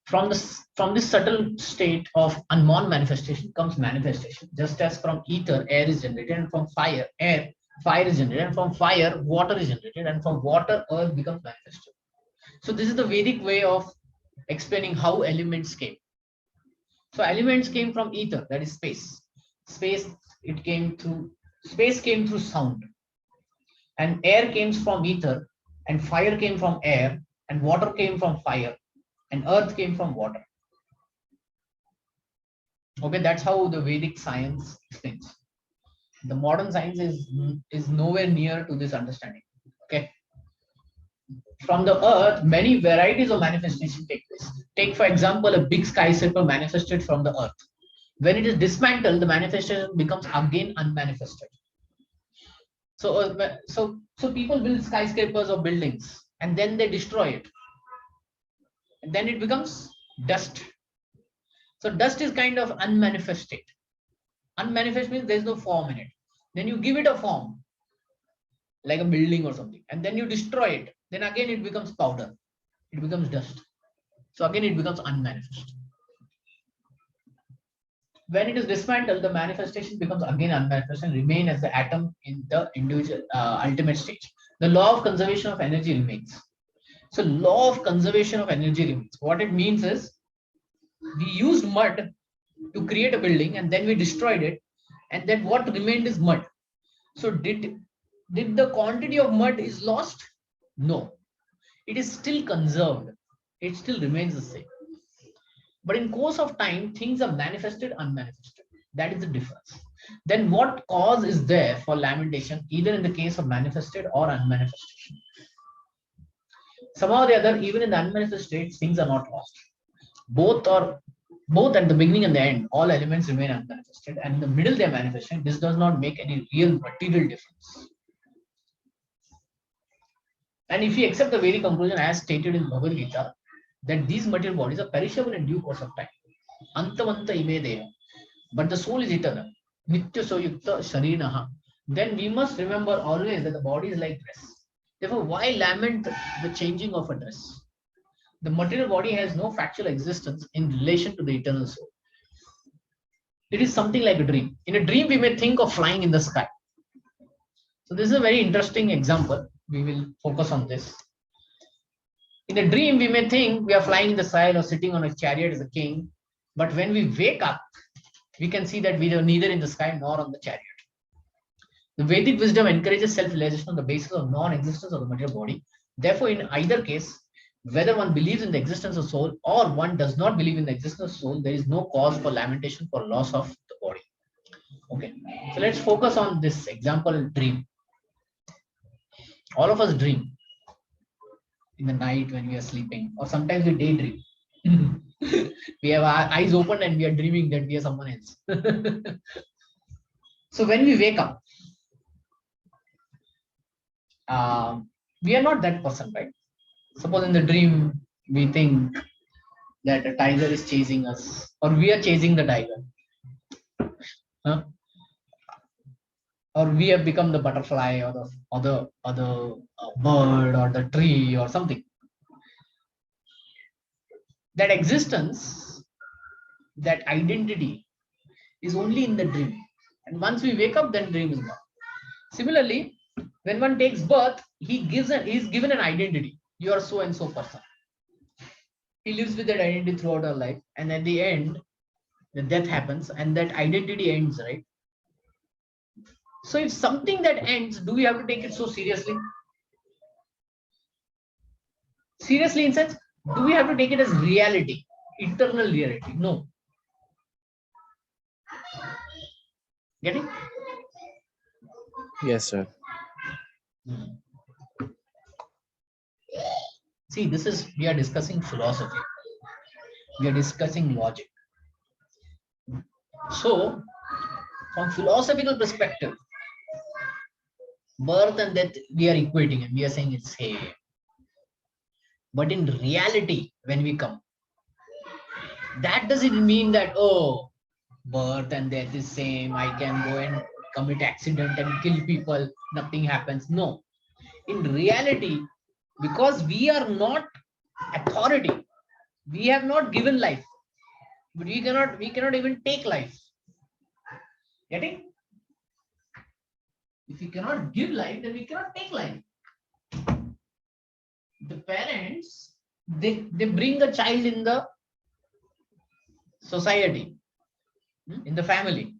From this subtle state of unborn manifestation comes manifestation, just as from ether air is generated, and from fire is generated, and from fire water is generated, and from water earth becomes manifested. So this is the Vedic way of explaining how elements came. So elements came from ether, that is space. Space came through sound, and air came from ether, and fire came from air, and water came from fire, and earth came from water. Okay, that's how the Vedic science explains. The modern science is nowhere near to this understanding. Okay. From the earth, many varieties of manifestation take place. Take, for example, a big skyscraper manifested from the earth. When it is dismantled, the manifestation becomes again unmanifested. So people build skyscrapers or buildings and then they destroy it. And then it becomes dust. So dust is kind of unmanifested. Unmanifest means there's no form in it. Then you give it a form, like a building or something, and then you destroy it. Then again it becomes powder. It becomes dust. So again it becomes unmanifest. When it is dismantled, the manifestation becomes again unmanifest and remain as the atom in the individual ultimate stage. The law of conservation of energy remains. So law of conservation of energy remains. What it means is we used mud to create a building and then we destroyed it, and then what remained is mud. So did the quantity of mud is lost? No, it is still conserved. It still remains the same. But in course of time, things are manifested, unmanifested. That is the difference. Then what cause is there for lamentation, either in the case of manifested or unmanifestation? Somehow or the other, even in the unmanifested states, things are not lost. Both at the beginning and the end, all elements remain unmanifested, and in the middle they are manifested. This does not make any real material difference. And if we accept the Vedic conclusion as stated in Bhagavad Gita, that these material bodies are perishable in due course of time, antamanta ime deha, but the soul is eternal, nitya soyukta sharinaha, then we must remember always that the body is like dress. Therefore, why lament the changing of a dress? The material body has no factual existence in relation to the eternal soul. It is something like a dream. In a dream, we may think of flying in the sky. So this is a very interesting example. We will focus on this. In a dream, we may think we are flying in the sky or sitting on a chariot as a king. But when we wake up, we can see that we are neither in the sky nor on the chariot. The Vedic wisdom encourages self-realization on the basis of non-existence of the material body. Therefore, in either case, whether one believes in the existence of soul or one does not believe in the existence of soul, there is no cause for lamentation for loss of the body. Okay, so let's focus on this example, dream. All of us dream in the night when we are sleeping, or sometimes we daydream. We have our eyes open and we are dreaming that we are someone else. So when we wake up, we are not that person, right? Suppose in the dream we think that a tiger is chasing us, or we are chasing the tiger, huh? Or we have become the butterfly, or the bird, or the tree, or something. That existence, that identity, is only in the dream, and once we wake up, then dream is gone. Similarly, when one takes birth, he is given an identity. You are so and so person. He lives with that identity throughout our life, and at the end, the death happens, and that identity ends, right? So if something that ends, do we have to take it so seriously? Seriously, in sense, do we have to take it as reality, eternal reality? No. Getting? Yes, sir. See, we are discussing philosophy. We are discussing logic. So, from philosophical perspective, birth and death, we are equating and we are saying it's same. But in reality, when we come, that doesn't mean that, oh, birth and death is same. I can go and commit accident and kill people. Nothing happens. No. In reality, because we are not authority, we have not given life, but we cannot even take life. Getting? If we cannot give life, then we cannot take life. The parents, they bring a child in the society, in the family.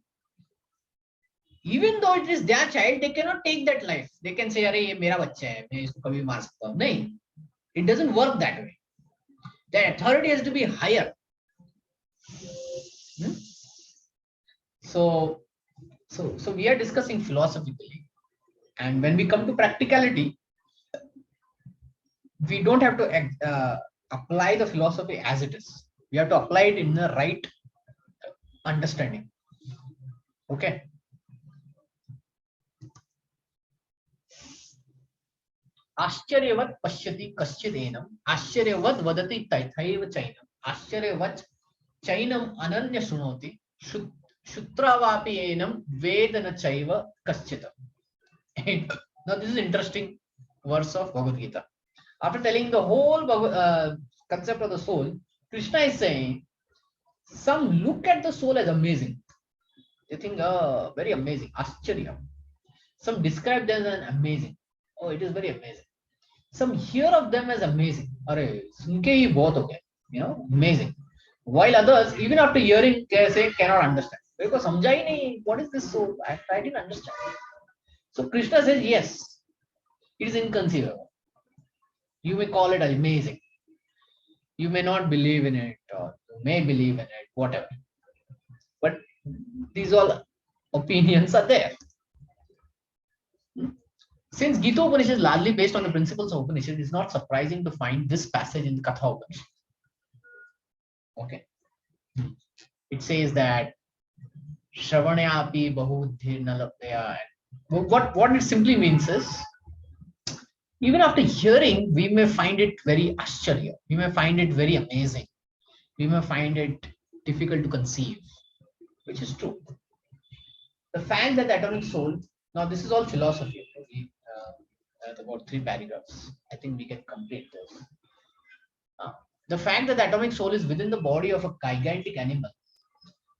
Even though it is their child, they cannot take that life. They can say, "Arey, ye mera bachcha hai, main isko kabhi maar sakta hu." No, it doesn't work that way. The authority has to be higher. So we are discussing philosophically, and when we come to practicality, we don't have to apply the philosophy as it is. We have to apply it in the right understanding. Okay. आश्चर्यवत् पश्यति कश्चिदेनम् आश्चर्यवत् वदति तथैव चैनम् आश्चर्यवत् चैनम् अनन्य शृणोति श्रुत्वापि एनं वेद न चैव कश्चित्. Now this is interesting verse of Bhagavad Gita. After telling the whole concept of the soul, Krishna is saying some look at the soul as amazing. They think, oh, very amazing, ascharya. Some describe them as amazing. Oh, it is very amazing. Some hear of them as amazing. अरे सुन के ही बहुत हो गया, amazing. While others, even after hearing, say cannot understand. Because समझा ही नहीं, what is this soul? I didn't understand. So Krishna says yes, it is inconceivable. You may call it amazing. You may not believe in it, or you may believe in it, whatever. But these all opinions are there. Since Gita Upanishad is largely based on the principles of Upanishad, it is not surprising to find this passage in the Katha Upanishad. Okay. It says that Shravanyapi Bahudhirnalapya. What it simply means is, even after hearing, we may find it very ashcharya. We may find it very amazing. We may find it difficult to conceive, which is true. The fact that the atomic soul, now this is all philosophy, about 3 paragraphs. I think we can complete this. The fact that the atomic soul is within the body of a gigantic animal,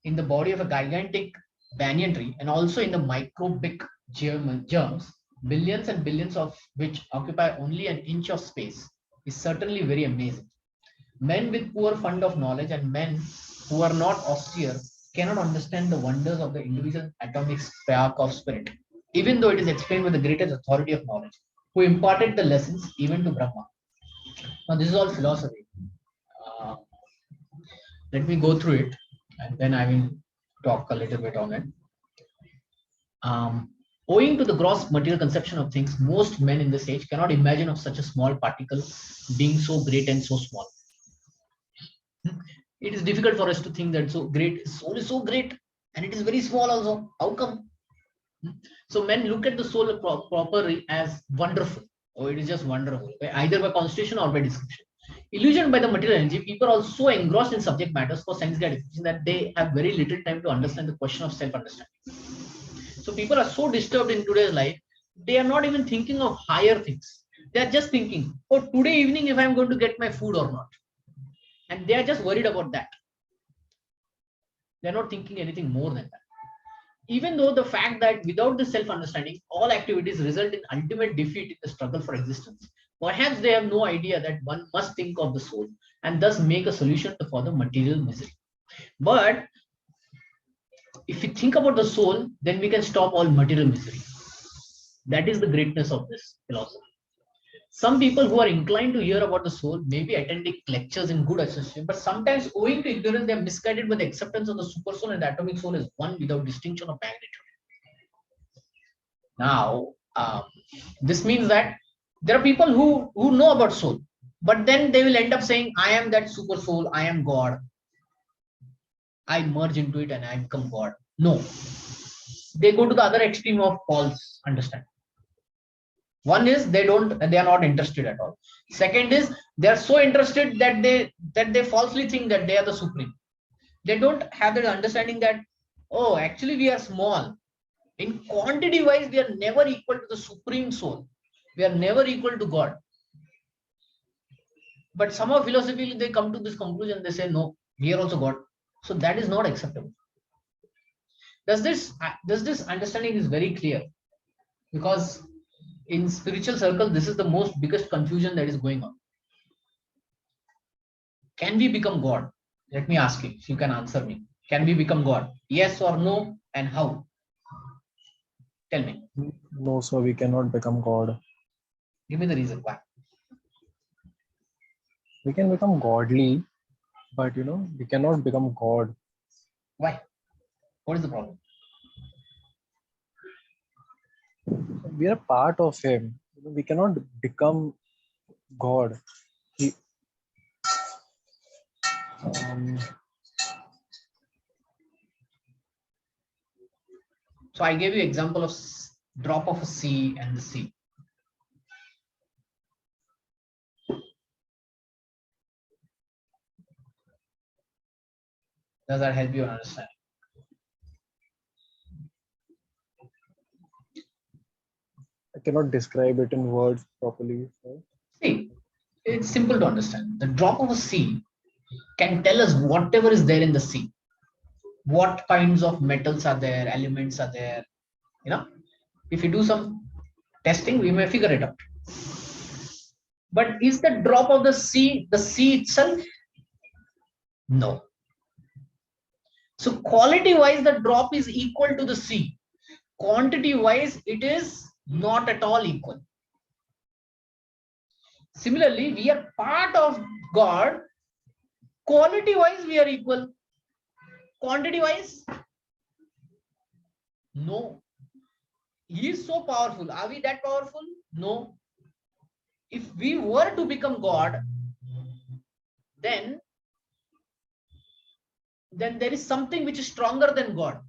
in the body of a gigantic banyan tree, and also in the microbic germs, billions and billions of which occupy only an inch of space, is certainly very amazing. Men with poor fund of knowledge and men who are not austere cannot understand the wonders of the individual atomic spark of spirit, even though it is explained with the greatest authority of knowledge, who imparted the lessons even to Brahma. Now, this is all philosophy. Uh, Let me go through it and then I will talk a little bit on it. Owing to the gross material conception of things, most men in this age cannot imagine of such a small particle being so great and so small. It is difficult for us to think that so great, soul is so great and it is very small also. How come? So men look at the soul properly as wonderful. Oh, it is just wonderful, either by constitution or by description. Illusioned by the material energy, people are so engrossed in subject matters for sense gratification that they have very little time to understand the question of self-understanding. So people are so disturbed in today's life, they are not even thinking of higher things. They are just thinking, oh, today evening if I am going to get my food or not. And they are just worried about that. They are not thinking anything more than that. Even though the fact that without this self-understanding, all activities result in ultimate defeat in the struggle for existence, perhaps they have no idea that one must think of the soul and thus make a solution for the material misery. But if we think about the soul, then we can stop all material misery. That is the greatness of this philosophy. Some people who are inclined to hear about the soul may be attending lectures in good association, but sometimes owing to ignorance, they are misguided by the acceptance of the super soul and the atomic soul is one without distinction of magnitude. Now, this means that there are people who know about soul, but then they will end up saying, I am that super soul, I am God. I merge into it and I become God. No. They go to the other extreme of false understanding. One is they are not interested at all. Second is they are so interested that they falsely think that they are the supreme. They don't have the understanding that, oh, actually we are small. In quantity wise, we are never equal to the supreme soul. We are never equal to God. But somehow philosophically they come to this conclusion. They say, no, we are also God. So that is not acceptable. Does this understanding is very clear? Because in spiritual circles, this is the most biggest confusion that is going on. Can we become God? Let me ask you, if you can answer me. Can we become God? Yes or no, and how? Tell me. No, sir, we cannot become God. Give me the reason why. We can become godly, but we cannot become God. Why? What is the problem? We are part of Him. We cannot become God. So I gave you example of drop of a sea and the sea. Does that help you understand? I cannot describe it in words properly. So. See, it's simple to understand. The drop of a sea can tell us whatever is there in the sea. What kinds of metals are there, elements are there. If you do some testing, we may figure it out. But is the drop of the sea itself? No. So quality wise, the drop is equal to the sea. Quantity wise, it is not at all equal. Similarly, we are part of God. Quality wise, we are equal. Quantity wise, no. He is so powerful. Are we that powerful? No. If we were to become God, then there is something which is stronger than God.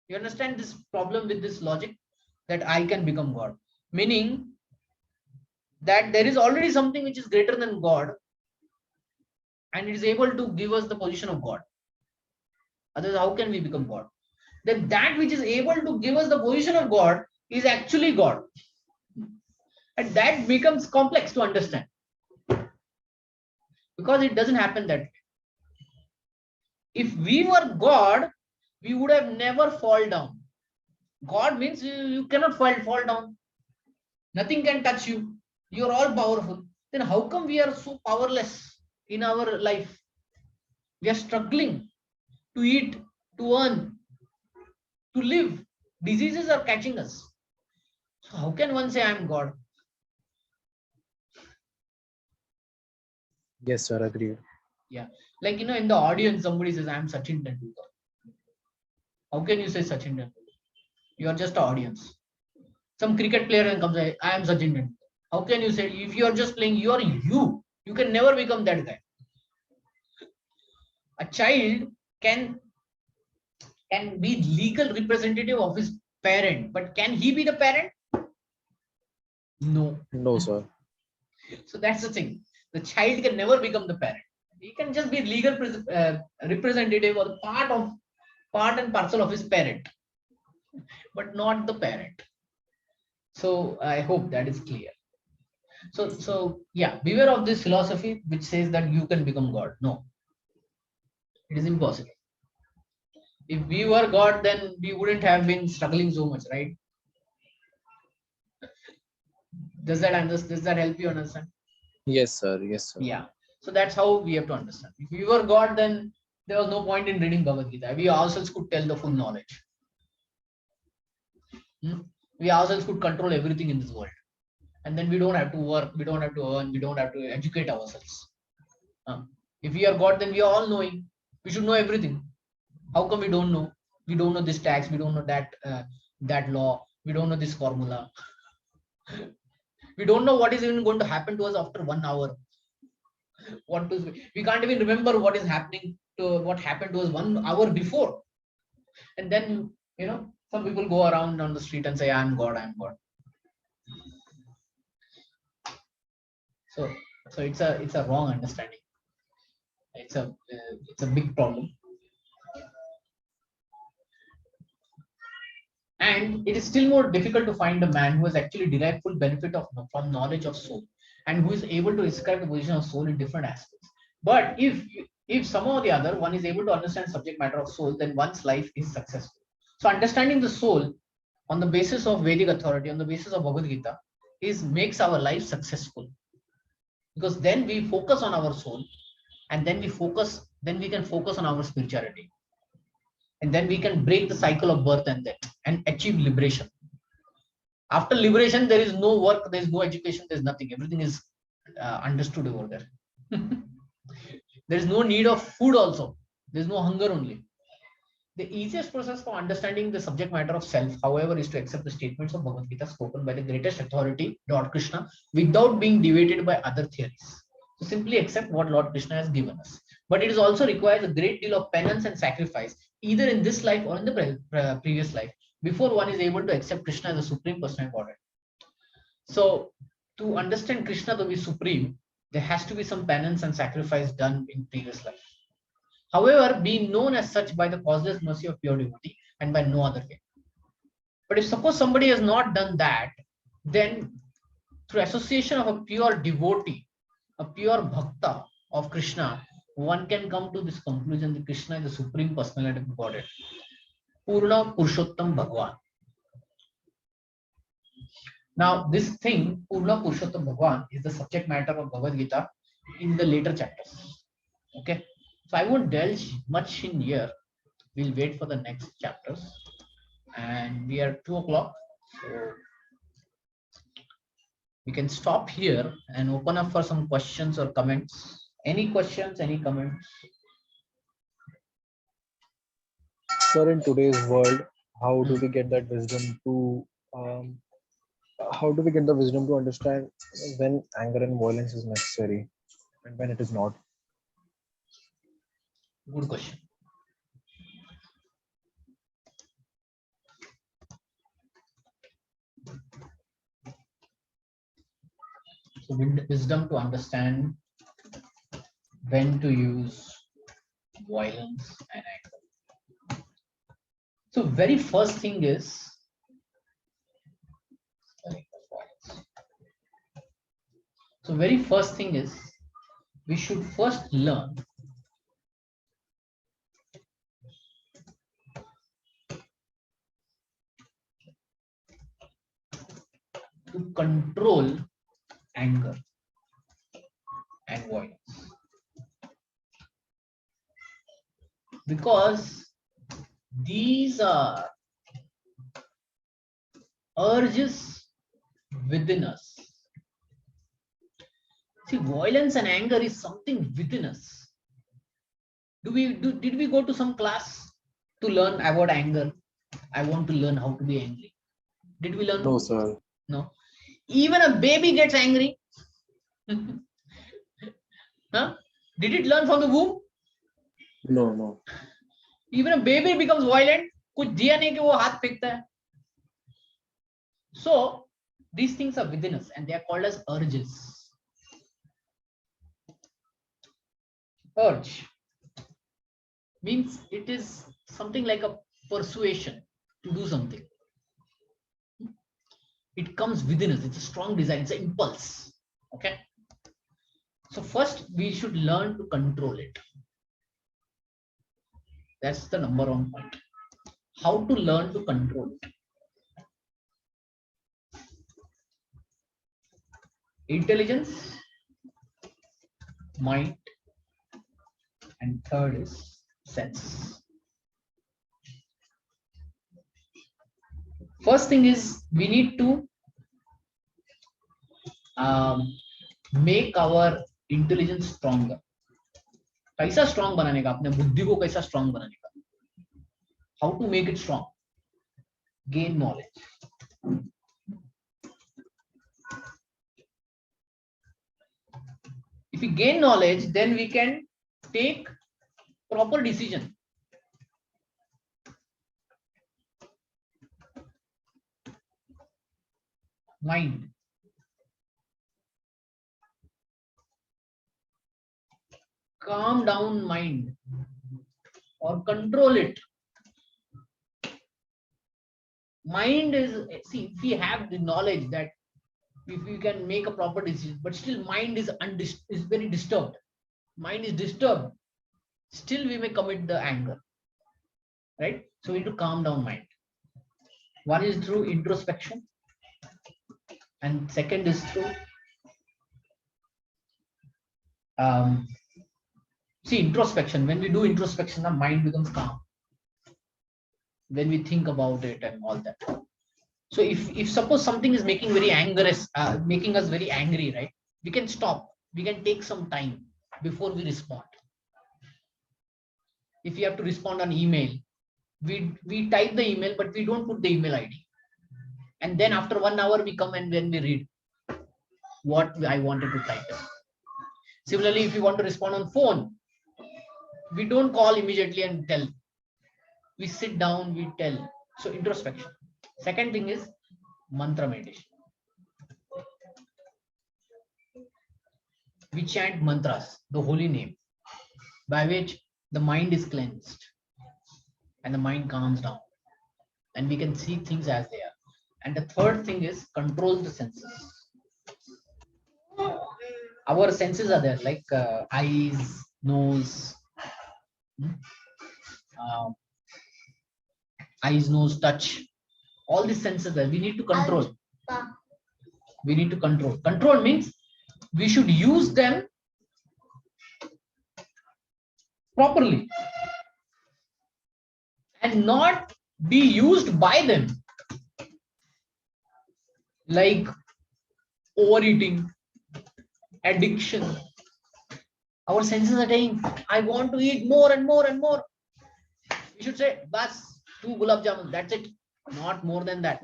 You understand this problem with this logic that I can become God, meaning that there is already something which is greater than God and it is able to give us the position of God. Otherwise, how can we become God? Then that which is able to give us the position of God is actually God. And that becomes complex to understand because it doesn't happen that way. If we were God, we would have never fall down. God means you cannot fall down. Nothing can touch you. You're all powerful. Then how come we are so powerless in our life? We are struggling to eat, to earn, to live. Diseases are catching us. So how can one say I'm God? Yes, sir. Agreed. Yeah. Like, in the audience, somebody says, I'm Sachin Tendulkar. How can you say Sachin Tendulkar? You are just an audience. Some cricket player and comes, I am Sachin Tendulkar. How can you say, if you are just playing, you are you. You can never become that guy. A child can be legal representative of his parent, but can he be the parent? No. No, sir. So that's the thing. The child can never become the parent. He can just be legal representative or part and parcel of his parent, but not the parent. So I hope that is clear. So yeah, beware of this philosophy which says that you can become God. No, it is impossible. If we were God, then we wouldn't have been struggling so much, right? Does that help you understand? Yes, sir. Yes, sir. Yeah. So that's how we have to understand. If we were God, then there was no point in reading Bhagavad Gita. We ourselves could tell the full knowledge. We ourselves could control everything in this world. And then we don't have to work, we don't have to earn, we don't have to educate ourselves. If we are God, then we are all knowing. We should know everything. How come we don't know? We don't know this tax, we don't know that law, we don't know this formula. We don't know what is even going to happen to us after 1 hour. We can't even remember what is happening to what happened to us 1 hour before. And then some people go around on the street and say, I'm God, I'm God. So it's a wrong understanding. It's a big problem. And it is still more difficult to find a man who has actually derived full benefit from knowledge of soul and who is able to describe the position of soul in different aspects. But if somehow or the other one is able to understand subject matter of soul, then one's life is successful. So understanding the soul on the basis of Vedic authority, on the basis of Bhagavad Gita, makes our life successful. Because then we focus on our soul, and then we can focus on our spirituality. And then we can break the cycle of birth and death and achieve liberation. After liberation, there is no work, there is no education, there is nothing. Everything is understood over there. There is no need of food also. There is no hunger only. The easiest process for understanding the subject matter of self, however, is to accept the statements of Bhagavad Gita spoken by the greatest authority, Lord Krishna, without being deviated by other theories. So simply accept what Lord Krishna has given us. But it is also requires a great deal of penance and sacrifice, either in this life or in the previous life, before one is able to accept Krishna as the supreme personal Godhead. So to understand Krishna to be supreme, there has to be some penance and sacrifice done in previous life. However, being known as such by the causeless mercy of pure devotee and by no other way. But if suppose somebody has not done that, then through association of a pure devotee, a pure bhakta of Krishna, one can come to this conclusion that Krishna is the supreme personality of Godhead. Purna Purushottam Bhagwan. Now, this thing, Purna Purushottam Bhagwan, is the subject matter of Bhagavad Gita in the later chapters. Okay, so I won't delve much in here. We'll wait for the next chapters, and we are 2 o'clock, so we can stop here and open up for some questions or comments. Any questions? Any comments? Sir, in today's world, how do Hmm. we get that wisdom to um, how do we get the wisdom to understand when anger and violence is necessary and when it is not? Good question. So, wisdom to understand when to use violence and anger. So, very first thing is very first thing is we should first learn to control anger and violence, because these are urges within us. See, violence and anger is something within us. Did we go to some class to learn about anger? I want to learn how to be angry. Did we learn? No, sir. No. Even a baby gets angry. Huh? Did it learn from the womb? No, no. Even a baby becomes violent. कुछ दिया नहीं कि वो हाथ फेंकता है. So these things are within us and they are called as urges. Urge means it is something like a persuasion to do something. It comes within us. It's a strong desire. It's an impulse. Okay. So first we should learn to control it. That's the number one point. How to learn to control it? Intelligence, mind, and third is sense. First thing is we need to make our intelligence stronger. कैसा strong बनाने का, अपने बुद्धि को कैसा strong बनाने का? How to make it strong? Gain knowledge. If we gain knowledge, then we can take proper decision. Mind. Calm down mind or control it. Mind is, see, if we have the knowledge that if we can make a proper decision, but still mind is very disturbed. Mind is disturbed. Still we may commit the anger. Right? So we need to calm down mind. One is through introspection, and second is through see, introspection. When we do introspection, the mind becomes calm. When we think about it and all that. So if suppose something is making making us very angry, right? We can stop. We can take some time before we respond. If we have to respond on email, we type the email, but we don't put the email ID. And then after 1 hour, we come and then we read what I wanted to type. Similarly, if you want to respond on phone, we don't call immediately and tell. We sit down, we tell. So introspection. Second thing is mantra meditation. We chant mantras, the holy name, by which the mind is cleansed and the mind calms down, and we can see things as they are. And the third thing is control the senses. Our senses are there, like eyes, nose, eyes, nose, touch. All these senses there. We need to control. we need to control. Control means we should use them properly and not be used by them, like overeating, addiction. Our senses are saying, I want to eat more and more and more. We should say, bas, 2 gulab jamun, that's it, not more than that.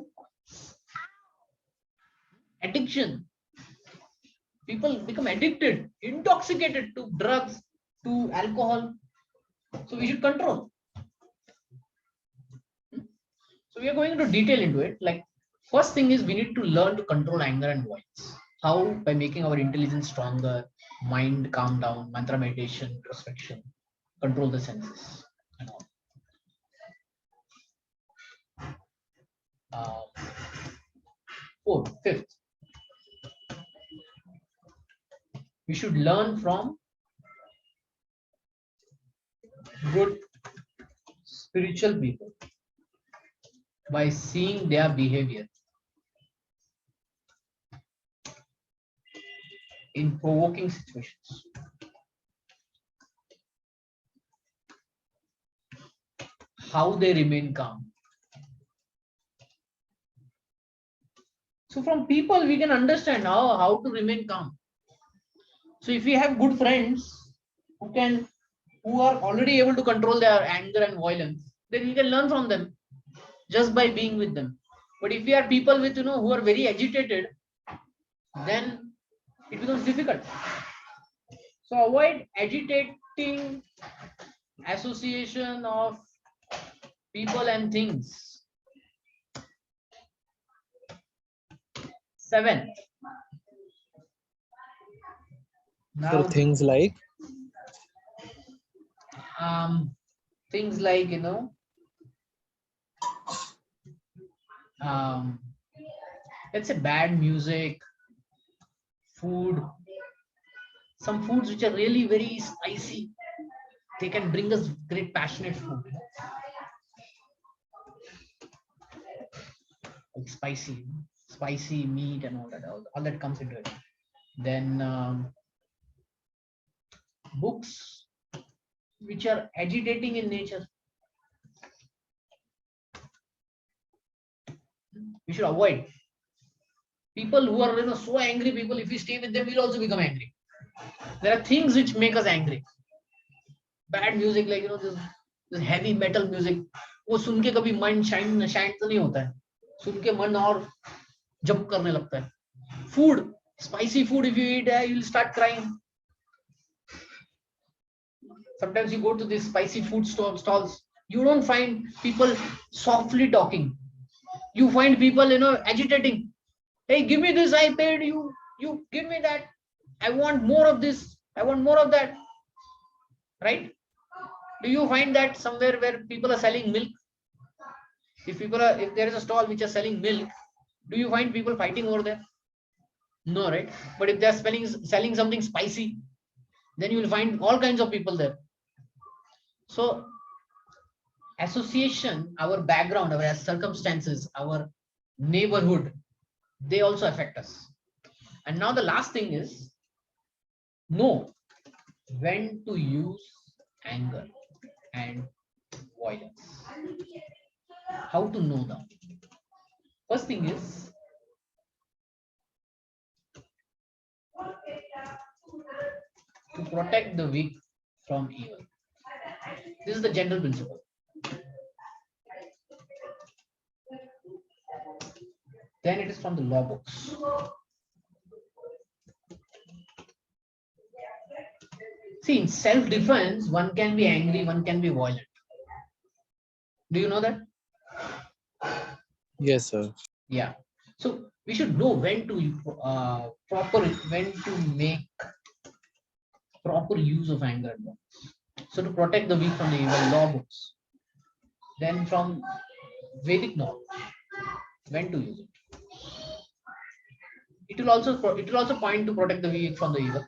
Addiction. People become addicted, intoxicated to drugs, to alcohol. So we should control. So we are going into detail into it. Like, first thing is we need to learn to control anger and voice. How? By making our intelligence stronger, mind calm down, mantra meditation, introspection, control the senses and all. Fourth, fifth, we should learn from good spiritual people by seeing their behavior in provoking situations. How they remain calm. So from people we can understand how to remain calm. So if we have good friends who are already able to control their anger and violence, then we can learn from them just by being with them. But if we are people with who are very agitated, then it becomes difficult. So avoid agitating association of people and things. Seventh. So Now things like things like let's say bad music, food, some foods which are really very spicy, they can bring us great passionate food, like spicy meat and all that comes into it. Then books which are agitating in nature, we should avoid. People who are so angry people, if we stay with them, we'll also become angry. There are things which make us angry. Bad music, like this heavy metal music, वो सुन के कभी mind शांत तो नहीं होता है, सुन के मन और जंप करने लगता है. Food, spicy food, if you eat, you'll start crying. Sometimes you go to these spicy food stalls, you don't find people softly talking. You find people, agitating. Hey, give me this, I paid you. You give me that. I want more of this. I want more of that. Right? Do you find that somewhere where people are selling milk? If there is a stall which is selling milk, do you find people fighting over there? No, right? But if they are selling something spicy, then you will find all kinds of people there. So association, our background, our circumstances, our neighborhood, they also affect us. And now the last thing is know when to use anger and violence. How to know them? First thing is to protect the weak from evil. This is the general principle. Then it is from the law books. See, in self-defense, one can be angry, one can be violent. Do you know that? yes, sir. Yeah. So we should know when to make proper use of anger and violence. So to protect the weak from the evil, law books. Then from Vedic knowledge, when to use it. It will also point to protect the weak from the evil.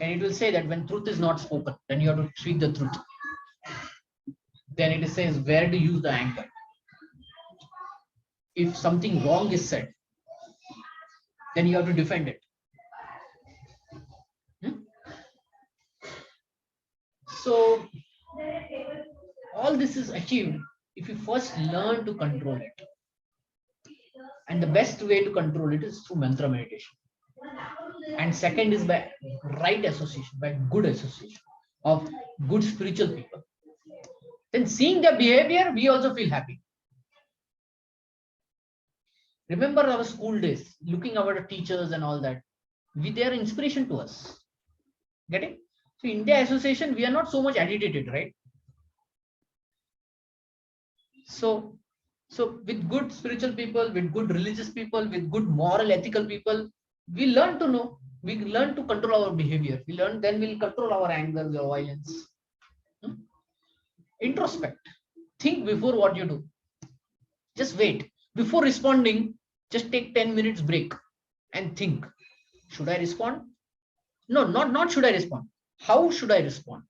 And it will say that when truth is not spoken, then you have to speak the truth. Then it says where to use the anger. If something wrong is said, then you have to defend it. So all this is achieved if you first learn to control it. And the best way to control it is through mantra meditation. And second is by right association, by good association of good spiritual people. Then seeing their behavior, we also feel happy. Remember our school days, looking at our teachers and all that. They are inspiration to us. Getting? So India Association, we are not so much agitated, right? So with good spiritual people, with good religious people, with good moral, ethical people, we learn to know, we learn to control our behavior. We learn, then we'll control our anger, our violence. Introspect. Think before what you do. Just wait. Before responding, just take 10 minutes break and think. Should I respond? No, not should I respond. How should I respond?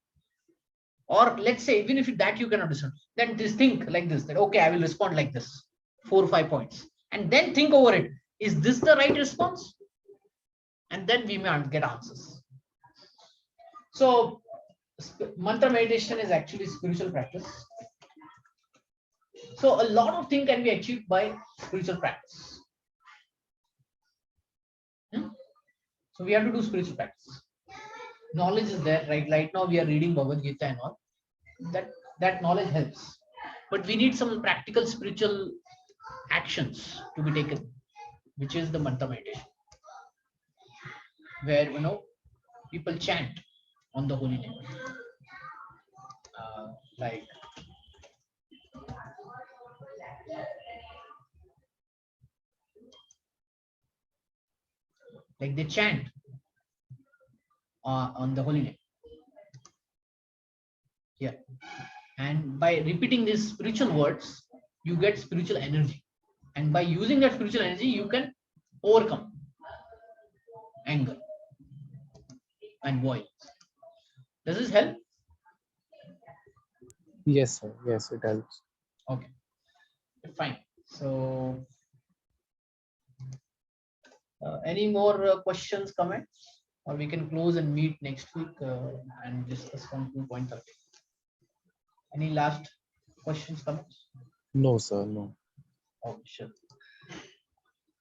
Or let's say, even if that you cannot respond, then just think like this, that okay, I will respond like this, 4 or 5 points. And then think over it. Is this the right response? And then we may get answers. So mantra meditation is actually spiritual practice. So a lot of things can be achieved by spiritual practice. So we have to do spiritual practice. Knowledge is there, right? Right now we are reading Bhagavad Gita and all. That knowledge helps. But we need some practical spiritual actions to be taken, which is the mantra meditation, where people chant on the holy name, like they chant on the holy name. Yeah, and by repeating these spiritual words, you get spiritual energy, and by using that spiritual energy, you can overcome anger and violence. Does this help? Yes, sir. Yes, it helps. Okay, fine. So any more questions, comments, or we can close and meet next week and discuss from 2.30. Any last questions, comments? No, sir. No. Oh, sure.